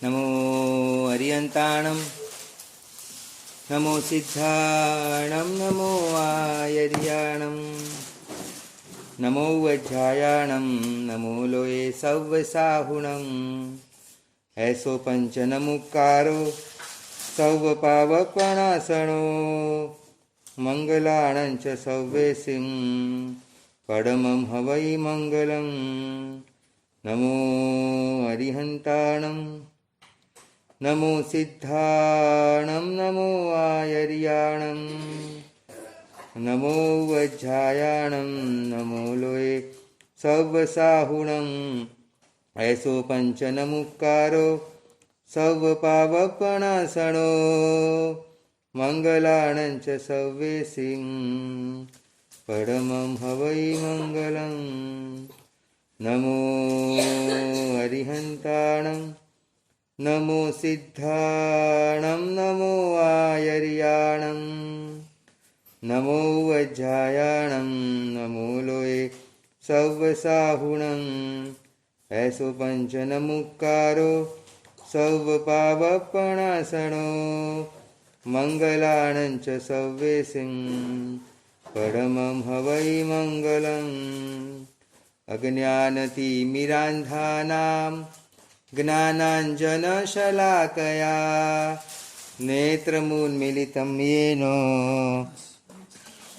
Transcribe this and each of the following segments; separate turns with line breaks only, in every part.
नमो अरियन्ताणं नमो सिद्धाणं नमो आयर्याणं नमो वज्रायाणं नमो लोये सव्वसाहुणं ऐसो पंचनमुकारो सव्वपावपणासनो मंगलाणं च सव्वेसिं परमं हवै मंगलं नमो अरिहन्ताणं नमो सिद्धाणं नमो आयर्याणं नमो वज्रायाणं नमो लोये सव्वसाहुणं ऐसो पंचनमुक्कारो सव्वपावपणासनो मंगलाणं च सव्वेसिं परमं हवै मंगलं नमो अरिहन्ताणं नमो सिद्धाणं नमो आयर्याणं नमो वज्रायाणं नमो लोये सव्वसाहुणं ऐसो पंचनमुक्कारो सव्वपावपणासनो मंगलाणं च सव्वेसिं परमं हवै मंगलं अज्ञानतिमिरान्धानां ज्ञानाञ्जनशलाकया नेत्रमुन्मीलितं येन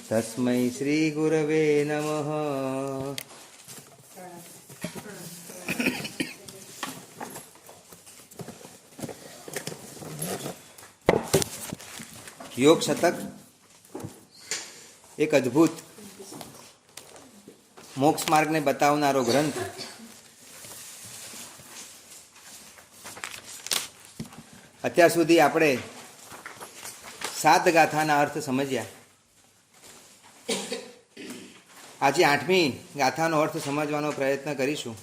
तस्मै श्रीगुरवे नमः। योग शतक एक अद्भुत मोक्ष मार्ग ने बतावनारो ग्रंथ। અત્યાર સુધી આપણે 7 ગાથાના અર્થ સમજ્યા। આજે 8મી ગાથાનો અર્થ સમજવાનો પ્રયત્ન કરીશું।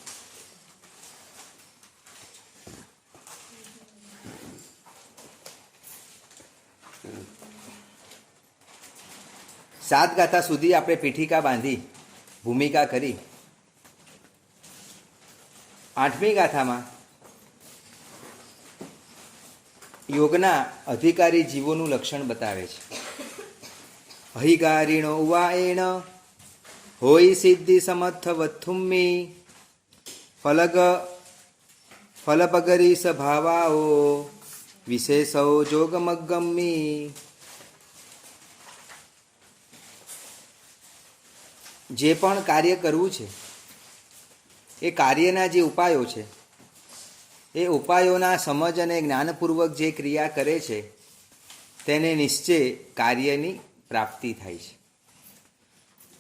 सात गाथा सुधी आपणे पीठिका बांधी भूमिका करी। 8મી गाथामां योगना अधिकारी जीवोनुं लक्षण बतावे छे। अहिकारिणो उवाएण होई सिद्धि समर्थ वत्थुम्मी फलपगरी स्वभावाओ विशेषो जोगमगम्मी। जे पण कार्य करवू छे ए कार्यना जे उपायो छे ए उपायोना समज अने ज्ञानपूर्वक जे क्रिया करे छे तेने निश्चय कार्यनी प्राप्ति थाय छे।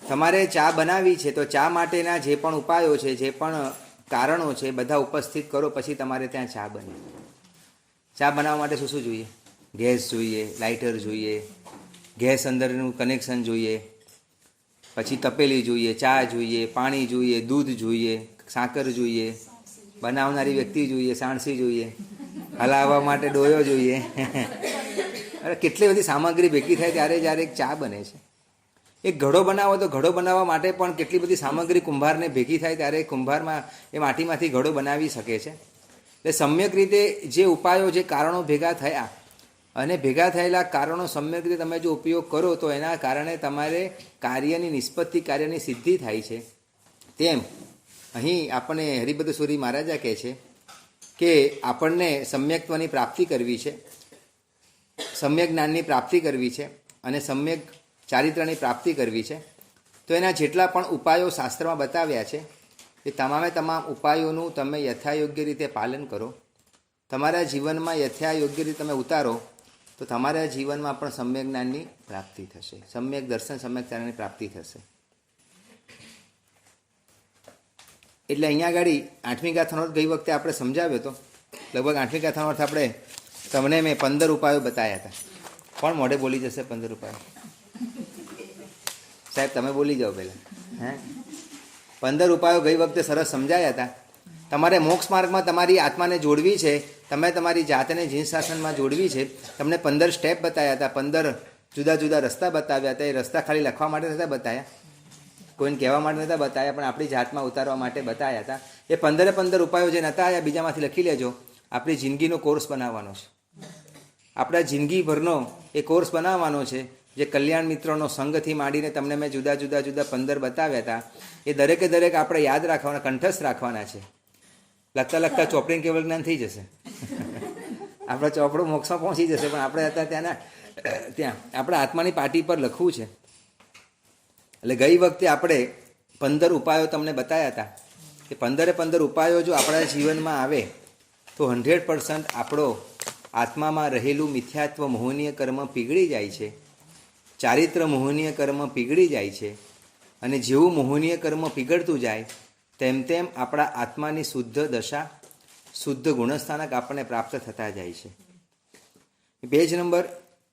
तमारे चा बनावी छे तो चा माटेना जे पण उपायो छे जे पण कारणो छे बधा उपस्थित करो पछी तमारे त्यां चा बने। चा बनाववा माटे शुं शुं जोईए? गैस जोईए, लाइटर जोईए, गैस अंदरनुं कनेक्शन जोईए, पछी तपेली जोईए, चा जोईए, पाणी जोईए, दूध जोईए, साकर जोईए, बनावनारी व्यक्ति जोईए, साणसी जोईए, हलाववा माटे डोयो जोईए। अरे केटली बधी सामग्री भेगी थाय त्यारे ज्यारे एक चा बने छे। एक घड़ो बनावो तो घड़ो बनाववा माटे पण केटली बधी सामग्री कुंभारने भेगी थाय त्यारे कुंभारमां ए माटीमांथी घड़ो बनावी शके छे। એટલે सम्यक रीते जे उपायो जे कारणो भेगा थया અને ભેગા થયેલા કારણો સમ્યક રીતે તમે જો ઉપયોગ કરો તો એના કારણે તમારે કાર્યની નિષ્પત્તિ કાર્યની સિદ્ધિ થાય છે। તેમ અહીં આપણને હરિભદ્ર સૂરી મહારાજા કહે છે કે આપણને સમ્યકત્વની પ્રાપ્તિ કરવી છે, સમ્યક જ્ઞાનની પ્રાપ્તિ કરવી છે અને સમ્યક ચારિત્રની પ્રાપ્તિ કરવી છે। તો એના જેટલા પણ ઉપાયો શાસ્ત્રમાં બતાવ્યા છે એ તમામે તમામ ઉપાયોનું તમે યથાયોગ્ય રીતે પાલન કરો, તમારા જીવનમાં યથાયોગ્ય રીતે તમે ઉતારો तो तमारा जीवन में पण सम्यक ज्ञान की प्राप्ति थशे, सम्यक दर्शन सम्यक ज्ञान की प्राप्ति थशे। एटले अहींया आगळी 8મી गाथानो गई वखते आपणे समजाव्यो तो लगभग 8મી गाथानो अर्थ आपणे तमने मैं 15 उपायो बताया था। कोण मोढे बोली जशे 15 उपायो? साहेब तमे बोली जाओ पहेला। हैं 15 उपायो गई वखते सरस समजाया था। तमारे मोक्ष मार्ग में तमारी आत्मा ने जोड़वी है, तमे तमारी जातने जीन शासन में जोड़वी है। तमने 15 स्टेप बताया था, 15 जुदा जुदा रस्ता बताव्या था। ए रस्ता खाली लखवा माटे नता बताया, कोईने कहेवा माटे नता बताया, पण आपणी जात में उतारवा माटे बताया था। ए 15 उपायो जे नता आया बीजामांथी लखी लेजो આપણી જિંદગીનો કોર્સ બનાવવાનો છે. આપણા જિંદગીભરનો એ કોર્સ બનાવવાનો છે. જે કલ્યાણ મિત્રોનો સંઘથી માંડીને તમને મેં જુદા જુદા 15 બતાવ્યા હતા, એ દરેકે દરેક આપણે યાદ રાખવાના, કંઠસ્થ રાખવાના છે. લખતા લખતા ચોપડીને કેવળ જ્ઞાન થઈ જશે. આપણો ચોપડો મોક્ષમાં પહોંચી જશે, પણ આપણે અત્યારે ત્યાં આપણા આત્માની પાટી પર લખવું છે. એટલે ગઈ વખતે આપણે 15 ઉપાયો તમને બતાવ્યા હતા કે 15 ઉપાયો જો આપણા જીવનમાં આવે તો 100% આપણો આત્મામાં રહેલું મિથ્યાત્વ મોહનીય કર્મ પીગળી જાય છે, ચારિત્ર મોહનીય કર્મ પીગળી જાય છે. અને જેવું મોહનીય કર્મ પીગળતું જાય તેમ તેમ આપણા આત્માની શુદ્ધ દશા, શુદ્ધ ગુણસ્થાનક આપણને પ્રાપ્ત થતા જાય છે. પેજ નંબર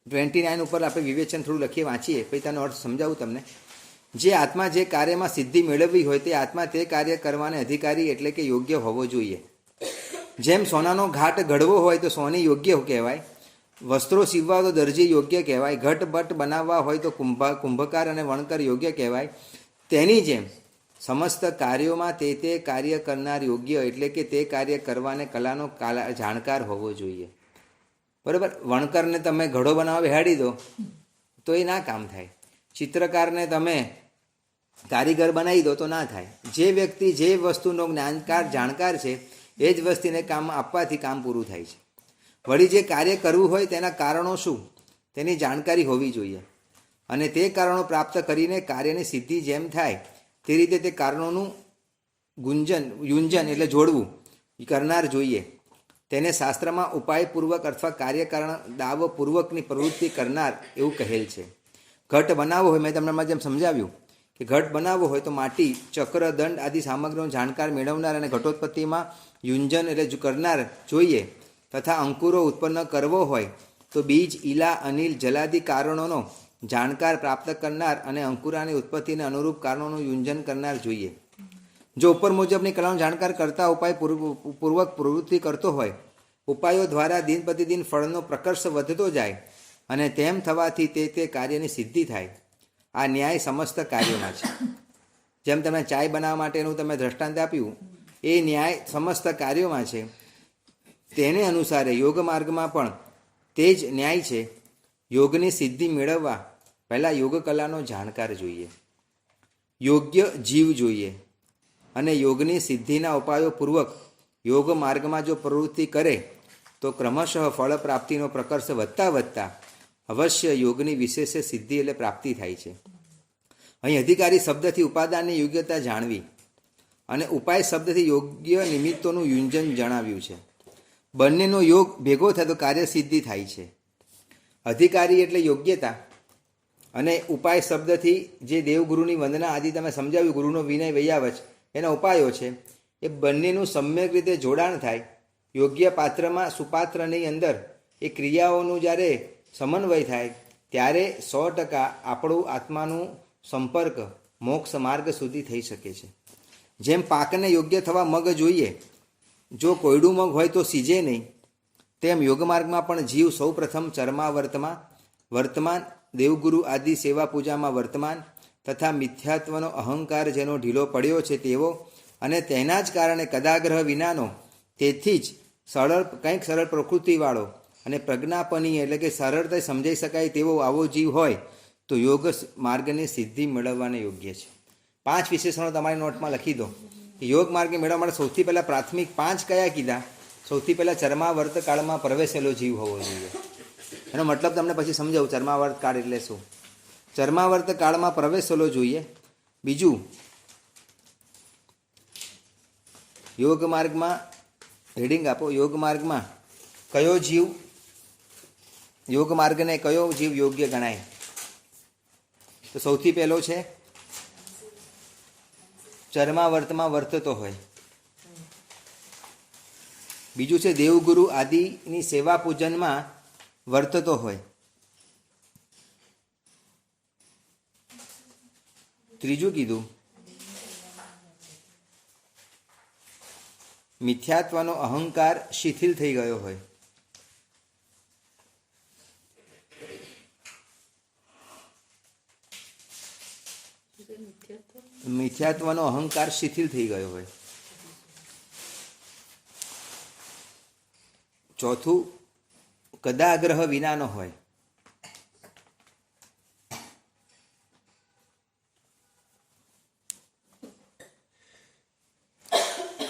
29 ઉપર આપણે વિવેચન થોડું લખીએ, વાંચીએ, પછી તેનો અર્થ સમજાવું તમને. જે આત્મા જે કાર્યમાં સિદ્ધિ મેળવવી હોય તે આત્મા તે કાર્ય કરવાને અધિકારી એટલે કે યોગ્ય હોવો જોઈએ. જેમ સોનાનો ઘાટ ઘડવો હોય તો સોની યોગ્ય કહેવાય, વસ્ત્રો સીવવા તો દરજી યોગ્ય કહેવાય, ઘટ બટ બનાવવા હોય તો કુંભકાર અને વણકર યોગ્ય કહેવાય, તેની જેમ સમસ્ત કાર્યોમાં તે કાર્ય કરનાર યોગ્ય એટલે કે તે કાર્ય કરવાને કલાનો જાણકાર હોવો જોઈએ. બરાબર. વણકરને તમે ઘડો બનાવવા બેહાડી દો તો એ ના કામ થાય. ચિત્રકારને તમે કારીગર બનાવી દો તો ના થાય. જે વ્યક્તિ જે વસ્તુનો જાણકાર છે એ જ વસ્તુને કામ આપવાથી કામ પૂરું થાય છે. વળી જે કાર્ય કરવું હોય તેના કારણો શું તેની જાણકારી હોવી જોઈએ, અને તે કારણો પ્રાપ્ત કરીને કાર્યની સિદ્ધિ જેમ થાય તે રીતે તે કારણોનું યુંજન એટલે જોડવું કરનાર જોઈએ. તેને શાસ્ત્રમાં ઉપાયપૂર્વક અથવા કાર્યકારણ દાવપૂર્વકની પ્રવૃત્તિ કરનાર એવું કહેલ છે. ઘટ બનાવવો હોય, મેં તમને જેમ સમજાવ્યું કે ઘટ બનાવવો હોય તો માટી, ચક્ર, દંડ આદિ સામગ્રીનો જાણકાર મેળવનાર અને ઘટોત્પત્તિમાં યુંજન એટલે કરનાર જોઈએ. તથા અંકુરો ઉત્પન્ન કરવો હોય તો બીજ, ઈલા, અનિલ, જલાદિ કારણોનો જાણકાર પ્રાપ્ત કરનાર અને અંકુરાની ઉત્પત્તિને અનુરૂપ કારણોનું યુંજન કરનાર જોઈએ. જો ઉપર મુજબની કલાનો જાણકાર કરતા ઉપાય પૂર્વક પ્રવૃત્તિ કરતો હોય, ઉપાયો દ્વારા દિન પ્રતિદિન ફળનો પ્રકર્ષ વધતો જાય અને તેમ થવાથી તે કાર્યની સિદ્ધિ થાય. આ ન્યાય સમસ્ત કાર્યોમાં છે. જેમ તમે ચાય બનાવવા માટેનું તમે દ્રષ્ટાંત આપ્યું, એ ન્યાય સમસ્ત કાર્યોમાં છે. તેને અનુસારે યોગ માર્ગમાં પણ તે જ ન્યાય છે. યોગની સિદ્ધિ મેળવવા પહેલાં યોગ કલાનો જાણકાર જોઈએ, યોગ્ય જીવ જોઈએ, અને યોગની સિદ્ધિના ઉપાયો પૂર્વક યોગ માર્ગમાં જો પ્રવૃત્તિ કરે તો ક્રમશઃ ફળ પ્રાપ્તિનો પ્રકર્ષ વધતા વધતા અવશ્ય યોગની વિશેષ સિદ્ધિ એટલે પ્રાપ્તિ થાય છે. અહીં અધિકારી શબ્દથી ઉપાદાનની યોગ્યતા જાણવી અને ઉપાય શબ્દથી યોગ્ય નિમિત્તોનું યુંજન જણાવ્યું છે. બંનેનો યોગ ભેગો થાય તો કાર્યસિદ્ધિ થાય છે. અધિકારી એટલે યોગ્યતા, અને ઉપાય શબ્દથી જે દેવગુરુની વંદના આદિ તમે સમજાવ્યું, ગુરુનો વિનય વૈયાવચ એના ઉપાયો છે, એ બંનેનું સમ્યક રીતે જોડાણ થાય. યોગ્ય પાત્રમાં સુપાત્રની અંદર એ ક્રિયાઓનું જ્યારે સમન્વય થાય ત્યારે 100% આપણું આત્માનું સંપર્ક મોક્ષ માર્ગ સુધી થઈ શકે છે. જેમ પાકને યોગ્ય થવા મગ જોઈએ, જો કોયડું મગ હોય તો સીજે નહીં, તેમ યોગમાર્ગમાં પણ જીવ સૌ પ્રથમ વર્તમાન દેવગુરુ આદિ સેવા પૂજામાં વર્તમાન તથા મિથ્યાત્વનો અહંકાર જેનો ઢીલો પડ્યો છે તેવો, અને તેના જ કારણે કદાગ્રહ વિનાનો, તેથી જ કંઈક સરળ પ્રકૃતિવાળો અને પ્રજ્ઞાપનીય એટલે કે સરળતાથી સમજાઈ શકાય તેવો આવો જીવ હોય તો યોગ માર્ગની સિદ્ધિ મેળવવાને યોગ્ય છે. 5 વિશેષણો તમારી નોટમાં લખી દો. યોગ માર્ગ મેળવવા માટે સૌથી પહેલાં પ્રાથમિક 5 કયા કીધા? સૌથી પહેલાં ચર્માવર્ત કાળમાં પ્રવેશેલો જીવ હોવો જોઈએ. એનો મતલબ તમને પછી સમજાવું, ચર્માવર્ત કાળ એટલે શું. ચર્માવર્ત કાળમાં પ્રવેશેલો જોઈએ. બીજું, યોગ માર્ગમાં હેડિંગ આપો, યોગ માર્ગમાં કયો જીવ, યોગ માર્ગને કયો જીવ યોગ્ય ગણાય? તો સૌથી પહેલો છે ચર્માવર્તમાં વર્તતો હોય. બીજું છે દેવગુરુ આદિની સેવા પૂજનમાં વર્તતો હોય. ત્રીજું કીધું મિથ્યાત્વનો અહંકાર શિથિલ થઈ ગયો હોય. મિથ્યાત્વનો અહંકાર શિથિલ થઈ ગયો હોય. ચોથું કદાગ્રહ વિનાનો હોય.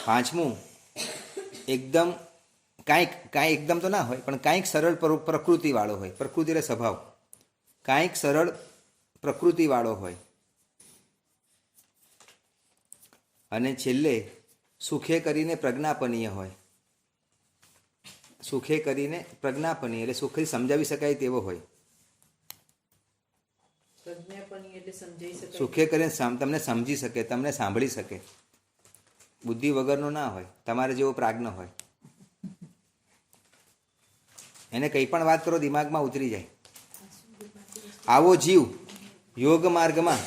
પાંચમું એકદમ કાંઈક એકદમ તો ના હોય પણ કાંઈક સરળ પ્રકૃતિવાળો હોય. પ્રકૃતિ એટલે સ્વભાવ. કાંઈક સરળ પ્રકૃતિવાળો હોય. અને છેલ્લે સુખે કરીને પ્રજ્ઞાપનીય હોય. સુખે કરીને પ્રજ્ઞાપનીય એટલે સુખથી સમજાવી શકાય તેવો હોય. સુખે કરીને તમને સમજી શકે, તમને સાંભળી શકે. બુદ્ધિ વગરનો ના હોય, તમારે જેવો પ્રાજ્ઞ હોય. એને કંઈ પણ વાત કરો દિમાગમાં ઉતરી જાય. આવો જીવ યોગ માર્ગમાં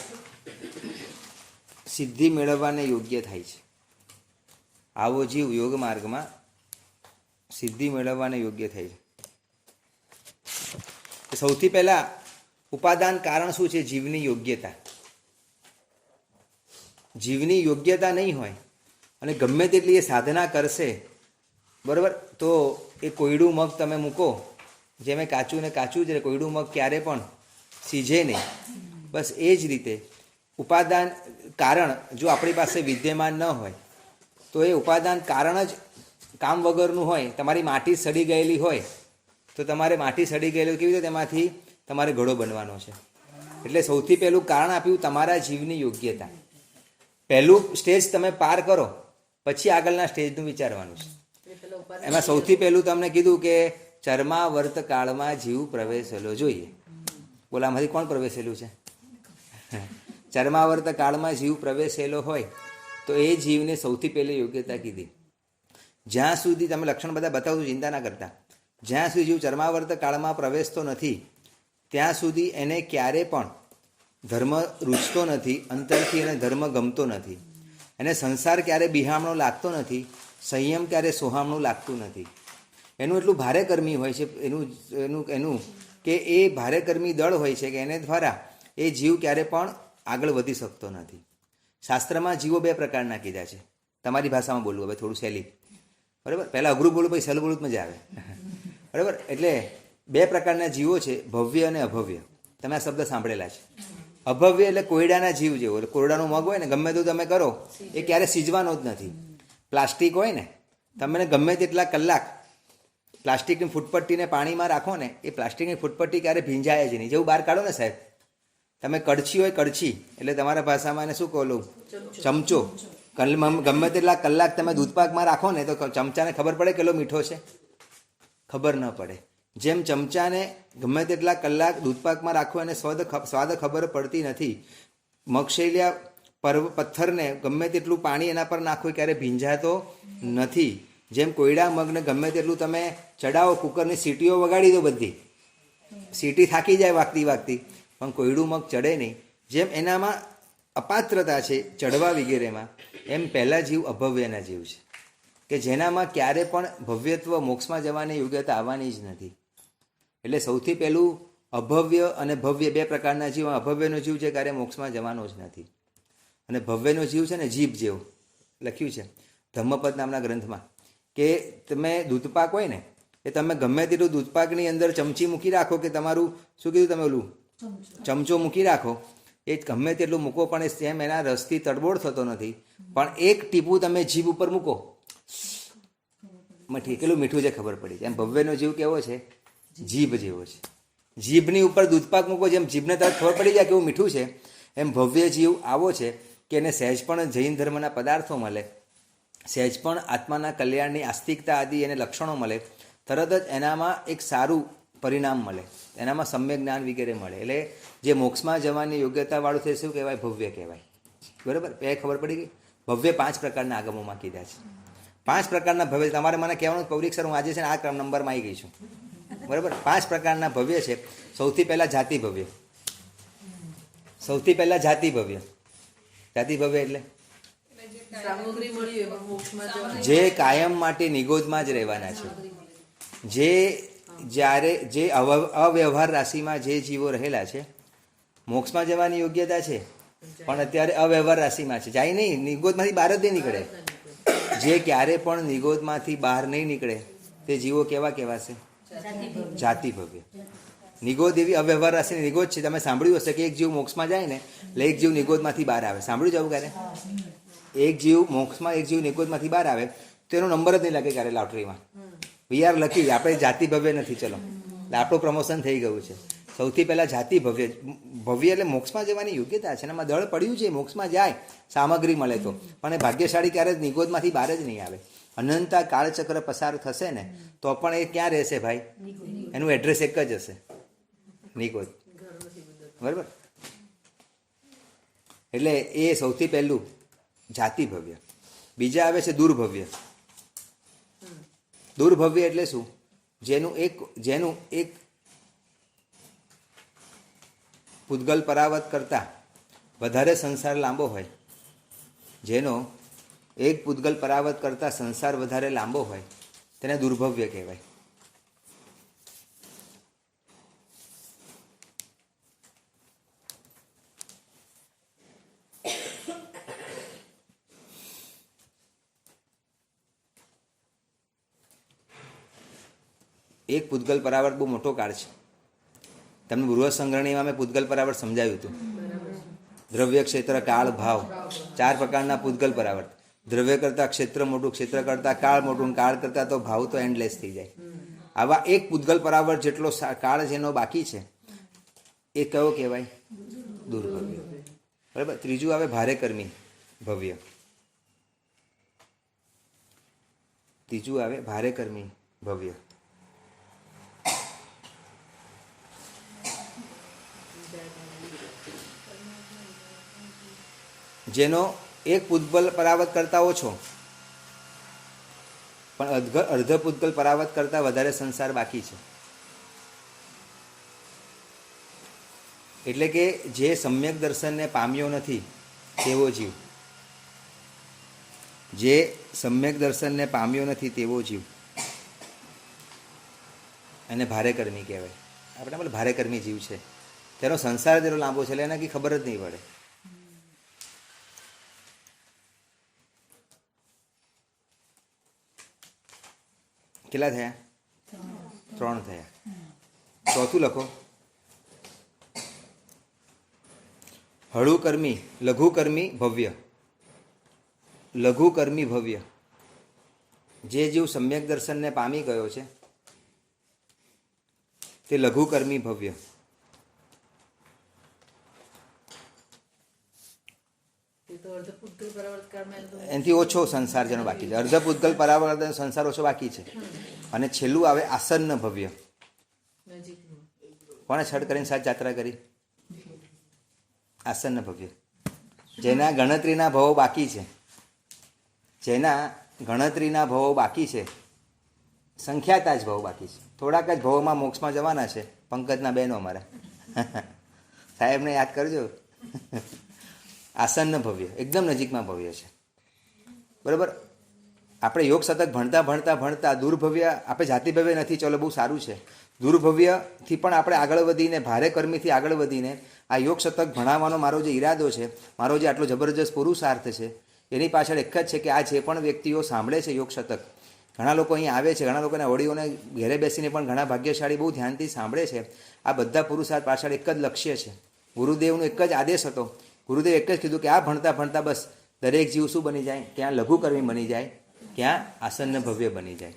સિદ્ધિ મેળવવાને યોગ્ય થાય છે. આવો જીવ યોગ માર્ગમાં સિદ્ધિ મેળવવાને યોગ્ય થાય છે. સૌથી પહેલાં ઉપાદાન કારણ શું છે? જીવની યોગ્યતા. જીવની યોગ્યતા નહીં હોય અને ગમે તેટલી એ સાધના કરશે, બરાબર, તો એ કોયડું મગ તમે મૂકો, જેમ કાચું ને કાચું જ રહે, કોયડું મગ ક્યારે પણ સીઝે નહીં. બસ એ જ રીતે ઉપાદાન કારણ જો આપણી પાસે વિદ્યમાન ન હોય તો એ ઉપાદાન કારણ જ કામ વગરનું હોય. તમારી માટી સડી ગયેલી હોય તો તમારે માટી સડી ગયેલી કેવી રીતે તેમાંથી તમારે ઘડો બનવાનો છે. એટલે સૌથી પહેલું કારણ આપ્યું તમારા જીવની યોગ્યતા. પહેલું સ્ટેજ તમે પાર કરો પછી આગળના સ્ટેજનું વિચારવાનું છે. એમાં સૌથી પહેલું તમને કીધું કે ચર્માવર્ત કાળમાં જીવ પ્રવેશેલો જોઈએ. બોલો આમાંથી કોણ પ્રવેશેલું છે? ચર્માવર્ત કાળમાં જીવ પ્રવેશેલો હોય તો એ જીવને સૌથી પહેલી યોગ્યતા કીધી. જ્યાં સુધી તમે લક્ષણ બધા બતાવતું ચિંતા ના કરતા, જ્યાં સુધી જીવ ચર્માવર્ત કાળમાં પ્રવેશતો નથી ત્યાં સુધી એને ક્યારે પણ ધર્મ રૂચતો નથી, અંતરથી એને ધર્મ ગમતો નથી, એને સંસાર ક્યારે બિહામણો લાગતો નથી, સંયમ ક્યારે સોહામણું લાગતું નથી. એનું એટલું ભારે કર્મી હોય છે એનું કે એ ભારે કર્મી દળ હોય છે કે એને દ્વારા એ જીવ ક્યારે પણ આગળ વધી શકતો નથી. શાસ્ત્રમાં જીવો બે પ્રકારના કીધા છે. તમારી ભાષામાં બોલવું હવે થોડું સહેલી, બરાબર. પહેલાં અઘરું બોલું પછી સહેલું બોલું જ મજા આવે, બરાબર. એટલે બે પ્રકારના જીવો છે, ભવ્ય અને અભવ્ય. તમે આ શબ્દ સાંભળેલા છે. અભવ્ય એટલે કોયડાના જીવ જેવો, એટલે કોરડાનું મગ હોય ને ગમે તેવું તમે કરો એ ક્યારે સીજવાનો જ નથી. પ્લાસ્ટિક હોય ને, તમે ગમે તેટલા કલાક પ્લાસ્ટિકની ફૂટપટ્ટીને પાણીમાં રાખો ને, એ પ્લાસ્ટિકની ફૂટપટ્ટી ક્યારે ભીંજાય જ નહીં. જેવું બહાર કાઢો ને સાહેબ, તમે કડછી હોય, કડછી એટલે તમારા ભાષામાં એને શું કહો, ચમચો. ગમે તેટલા કલાક તમે દૂધપાકમાં રાખો ને તો ચમચાને ખબર પડે કેટલો મીઠો છે? ખબર ન પડે. જેમ ચમચાને ગમે તેટલા કલાક દૂધપાકમાં રાખો એને સ્વાદ ખબર પડતી નથી. મગશૈલિયા પથ્થરને ગમે તેટલું પાણી એના પર નાખો ક્યારે ભીંજાતો નથી. જેમ કોયડા મગને ગમે તેટલું તમે ચડાવો, કુકરની સીટીઓ વગાડી દો, બધી સીટી થાકી જાય વાગતી વાગતી, પણ કોયડું મગ ચડે નહીં. જેમ એનામાં અપાત્રતા છે ચડવા વગેરેમાં, એમ પહેલાં જીવ અભવ્યના જીવ છે કે જેનામાં ક્યારે પણ ભવ્યત્વ મોક્ષમાં જવાની યોગ્યતા આવવાની જ નથી. એટલે સૌથી પહેલું અભવ્ય અને ભવ્ય બે પ્રકારના જીવ. અભવ્યનો જીવ છે ક્યારે મોક્ષમાં જવાનો જ નથી, અને ભવ્યનો જીવ છે ને જીભ જેવો લખ્યું છે ધમ્મપદ નામના ગ્રંથમાં કે તમે દૂધપાક હોય ને એ તમે ગમે તેટલું દૂધપાકની અંદર ચમચી મૂકી રાખો કે તમારું શું કીધું તમે ઓલું ચમચો મૂકી રાખો, એ ગમે તેટલું મૂકો પણ એ સેમ એના રસથી તડબોળ થતો નથી. પણ એક ટીપું તમે જીભ ઉપર મૂકો, મઠી કેટલું મીઠું છે ખબર પડી. એમ ભવ્યનો જીવ કેવો છે? જીભ જેવો છે. જીભની ઉપર દૂધપાક મૂકો, જેમ જીભને તરત ખબર પડી જાય કેવું મીઠું છે, એમ ભવ્ય જીવ આવો છે કે એને સહેજ પણ જૈન ધર્મના પદાર્થો મળે, સહેજ પણ આત્માના કલ્યાણની આસ્તિકતા આદિ એને લક્ષણો મળે, તરત જ એનામાં એક સારું પરિણામ મળે, એનામાં સમ્યક જ્ઞાન વગેરે મળે. એટલે જે મોક્ષમાં જવાની યોગ્યતાવાળું છે શું કહેવાય? ભવ્ય કહેવાય. બરાબર. એ ખબર પડી ગઈ. ભવ્ય 5 પ્રકારના આગમોમાં કીધા છે. 5 પ્રકારના ભવ્ય. તમારે મને કહેવાનું પૌરિક સર, હું આજે છે ને આ નંબરમાં આવી ગઈ છું, બરાબર. 5 પ્રકારના ભવ્ય છે. સૌથી પહેલાં જાતિ ભવ્ય. સૌથી પહેલાં જાતિ ભવ્ય. જાતિ ભવ્ય એટલે જે કાયમ માટે નિગોદમાં જ રહેવાના છે. જે અવ્યવહાર રાશિમાં જે જીવો રહેલા છે, મોક્ષમાં જવાની યોગ્યતા છે પણ અત્યારે અવ્યવહાર રાશિમાં છે, જાય નહીં, નિગોદમાંથી બહાર જ નહીં નીકળે. જે ક્યારે પણ નિગોદમાંથી બહાર નહીં નીકળે તે જીવો કેવા કહેવાશે? જાતિ ભવ્ય. નિગોદ એવી અવ્યવહાર રાશિની નિગોદ છે. તમે સાંભળ્યું હશે કે એક જીવ મોક્ષમાં જાય ને એટલે એક જીવ નિગોદમાંથી બહાર આવે. સાંભળ્યું જવું ક્યારે? એક જીવ મોક્ષમાં, એક જીવ નિગોદમાંથી બહાર આવે તો એનો નંબર જ નહીં લાગે ક્યારે લોટરીમાં. વીઆર લકી, આપણે જાતિ ભવ્ય નથી. ચલો, એટલે આપણું પ્રમોશન થઈ ગયું છે. સૌથી પહેલાં જાતિ ભવ્ય. ભવ્ય એટલે મોક્ષમાં જવાની યોગ્યતા છે. એમાં દળ પડ્યું છે, મોક્ષમાં જાય સામગ્રી મળે તો. પણ એ ભાગ્યશાળી ક્યારે નિગોદમાંથી બહાર જ નહીં આવે. અનંતા કાળચક્ર પસાર થશે ને તો પણ એ ક્યાં રહેશે ભાઈ? એનું એડ્રેસ એક જ હશે, નિગોદ. બરાબર? એટલે એ સૌથી પહેલું જાતિ ભવ્ય. બીજા આવે છે દુર્ભવ્ય. દુર્ભવ્ય એટલે શું? જેનું એક પૂતગલ પરાવત કરતાં વધારે સંસાર લાંબો હોય, જેનો એક પૂતગલ પરાવત કરતાં સંસાર વધારે લાંબો હોય તેને દુર્ભવ્ય કહેવાય. એક પૂતગલ પરાવર્ત બહુ મોટો કાળ છે. તમને બૃહદ સંગ્રહણીમાં મેં પૂતગલ પરાવર્ત સમજાવ્યું હતું. દ્રવ્ય, ક્ષેત્ર, કાળ, ભાવ, 4 પ્રકારના પૂતગલ પરાવર્ત. દ્રવ્ય કરતાં ક્ષેત્ર મોટું, ક્ષેત્ર કરતાં કાળ મોટું, કાળ કરતાં તો ભાવ તો એન્ડલેસ થઈ જાય. આવા એક પૂતગલ પરાવર્ત જેટલો કાળ જેનો બાકી છે એ કયો કહેવાય? દુર્ભવ્ય. બરાબર? ત્રીજું આવે ભારે કર્મી ભવ્ય. ત્રીજું આવે ભારે કર્મી ભવ્ય. જેનો એક પૂતગલ પરાવત કરતાં ઓછો પણ અર્ધ પૂતગલ પરાવત કરતાં વધારે સંસાર બાકી છે. એટલે કે જે સમ્યક દર્શનને પામ્યો નથી તેવો જીવ, જે સમ્યક દર્શનને પામ્યો નથી તેવો જીવ એને ભારે કર્મી કહેવાય. આપણે બોલે ભારે કર્મી જીવ છે, તેનો સંસાર જેટલો લાંબો છે એટલે એને કંઈ ખબર જ નહીં પડે. કેટલા થયા? 3 થયા. ચોથું લખો. હળુકર્મી, લઘુકર્મી ભવ્ય. લઘુકર્મી ભવ્ય. જે જીવ સમ્યક દર્શનને પામી ગયો છે તે લઘુકર્મી ભવ્ય. એનાથી ઓછો સંસાર જેનો બાકી છે. અર્ધ પૂતગલ પરાવર્ત સંસાર ઓછો બાકી છે. અને છેલ્લું આવે આસન્ન ભવ્ય. કોણે છડ કરીને સાત જાત્રા કરી? આસન્ન ભવ્ય. જેના ગણતરીના ભાવો બાકી છે, જેના ગણતરીના ભાવો બાકી છે, સંખ્યાતા જ ભાવો બાકી છે. થોડાક જ ભાવોમાં મોક્ષમાં જવાના છે. પંકજના બહેનો અમારા સાહેબને યાદ કરજો. આસન્ન ભવ્ય, એકદમ નજીકમાં ભવ્ય છે. બરાબર? આપણે યોગ શતક ભણતા ભણતા ભણતા દુર્ભવ્ય, આપણે જાતિ ભવ્ય નથી, ચલો બહુ સારું છે. દુર્ભવ્યથી પણ આપણે આગળ વધીને, ભારે કર્મીથી આગળ વધીને આ યોગ શતક ભણાવવાનો મારો જે ઈરાદો છે, મારો જે આટલો જબરજસ્ત પુરુષાર્થ છે, એની પાછળ એક જ છે કે આ જે પણ વ્યક્તિઓ સાંભળે છે યોગ શતક, ઘણા લોકો અહીં આવે છે, ઘણા લોકોના વડીઓને ઘેરે બેસીને પણ ઘણા ભાગ્યશાળી બહુ ધ્યાનથી સાંભળે છે. આ બધા પુરુષાર્થ પાછળ એક જ લક્ષ્ય છે. ગુરુદેવનો એક જ આદેશ હતો. ગુરુદેવ એક જ કીધું કે આ ભણતા ભણતા બસ દરેક જીવ શું બની જાય? ક્યાં લઘુકર્મી બની જાય, ક્યાં આસન્ન ભવ્ય બની જાય.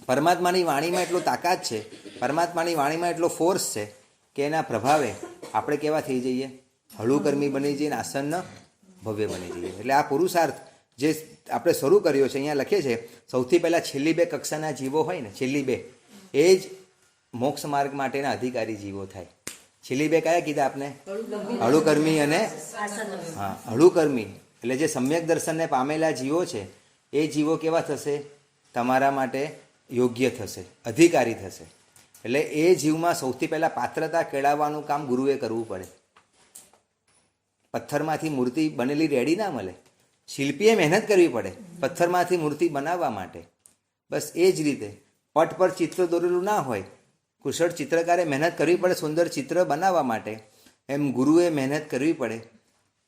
પરમાત્માની વાણીમાં એટલો તાકાત છે, પરમાત્માની વાણીમાં એટલો ફોર્સ છે કે એના પ્રભાવે આપણે કેવા થઈ જઈએ? હળુકર્મી બની જઈએ, આસન્ન ભવ્ય બની જઈએ. એટલે આ પુરુષાર્થ જે આપણે શરૂ કર્યો છે, અહીંયા લખે છે સૌથી પહેલાં છેલ્લી 2 કક્ષાના જીવો હોય ને, છેલ્લી 2 એ જ મોક્ષ માર્ગ માટેના અધિકારી જીવો થાય. છેલ્લી 2 કયા કીધા આપને? હળુકર્મી અને હા, હળુકર્મી એટલે જે સમ્યક દર્શનને પામેલા જીવો છે એ જીવો કેવા થશે? તમારા માટે યોગ્ય થશે, અધિકારી થશે. એટલે એ જીવમાં સૌથી પહેલાં પાત્રતા કેળવવાનું કામ ગુરુએ કરવું પડે. પથ્થરમાંથી મૂર્તિ બનેલી રેડી ના મળે. શિલ્પીએ મહેનત કરવી પડે પથ્થરમાંથી મૂર્તિ બનાવવા માટે. બસ એ જ રીતે પટ પર ચિત્ર દોરેલું ના હોય, કુશળ ચિત્રકારે મહેનત કરવી પડે સુંદર ચિત્ર બનાવવા માટે, એમ ગુરુએ મહેનત કરવી પડે,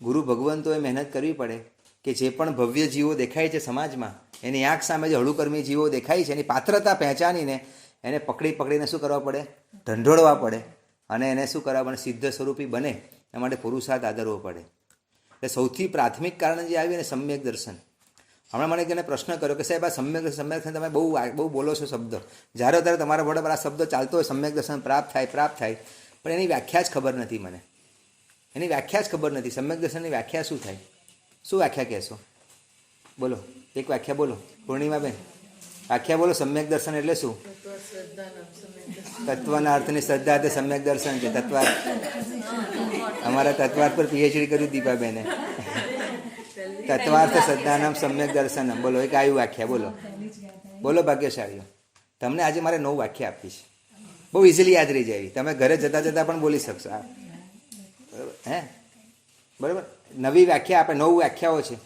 ગુરુ ભગવંતોએ મહેનત કરવી પડે કે જે પણ ભવ્ય જીવો દેખાય છે સમાજમાં, એની આંખ સામે જે હળુકર્મી જીવો દેખાય છે, એની પાત્રતા પહેચાનીને એને પકડીને શું કરવા પડે? ઢંઢોળવા પડે અને એને શું કરવા પડે? સિદ્ધ સ્વરૂપી બને એ માટે પુરુષાર્થ આદરવો પડે. એટલે સૌથી પ્રાથમિક કારણ જે આવ્યું ને સમ્યક દર્શન. હમણાં મને એને પ્રશ્ન કર્યો કે સાહેબ આ સમ્યક દર્શન તમે બહુ બોલો છો શબ્દ, જ્યારે ત્યારે તમારા વડે પર આ શબ્દ ચાલતો હોય સમ્યક દર્શન પ્રાપ્ત થાય, પણ એની વ્યાખ્યા જ ખબર નથી મને. એની વ્યાખ્યા જ ખબર નથી. સમ્યક દર્શનની વ્યાખ્યા શું થાય? શું વ્યાખ્યા કહેશો? બોલો, એક વ્યાખ્યા બોલો. પૂર્ણિમાબેન, વ્યાખ્યા બોલો. સમ્યક દર્શન એટલે શું? તત્વના અર્થની શ્રદ્ધા તે સમ્યક દર્શન છે. અમારા તત્વાર્થ પર પીએચડી કર્યું દીપાબેને. તત્વાર્થ શ્રદ્ધાનામ સમ્યક દર્શનમ. બોલો, એક આવ્યું વ્યાખ્યા. બોલો ભાગ્યશાળીઓ. તમને આજે મારે 9 વ્યાખ્યા આપી છે. બહુ ઇઝીલી યાદ રહી જાય. તમે ઘરે જતા પણ બોલી શકશો. હે બરાબર? નવી વ્યાખ્યા આપણે 9 વ્યાખ્યાઓ છે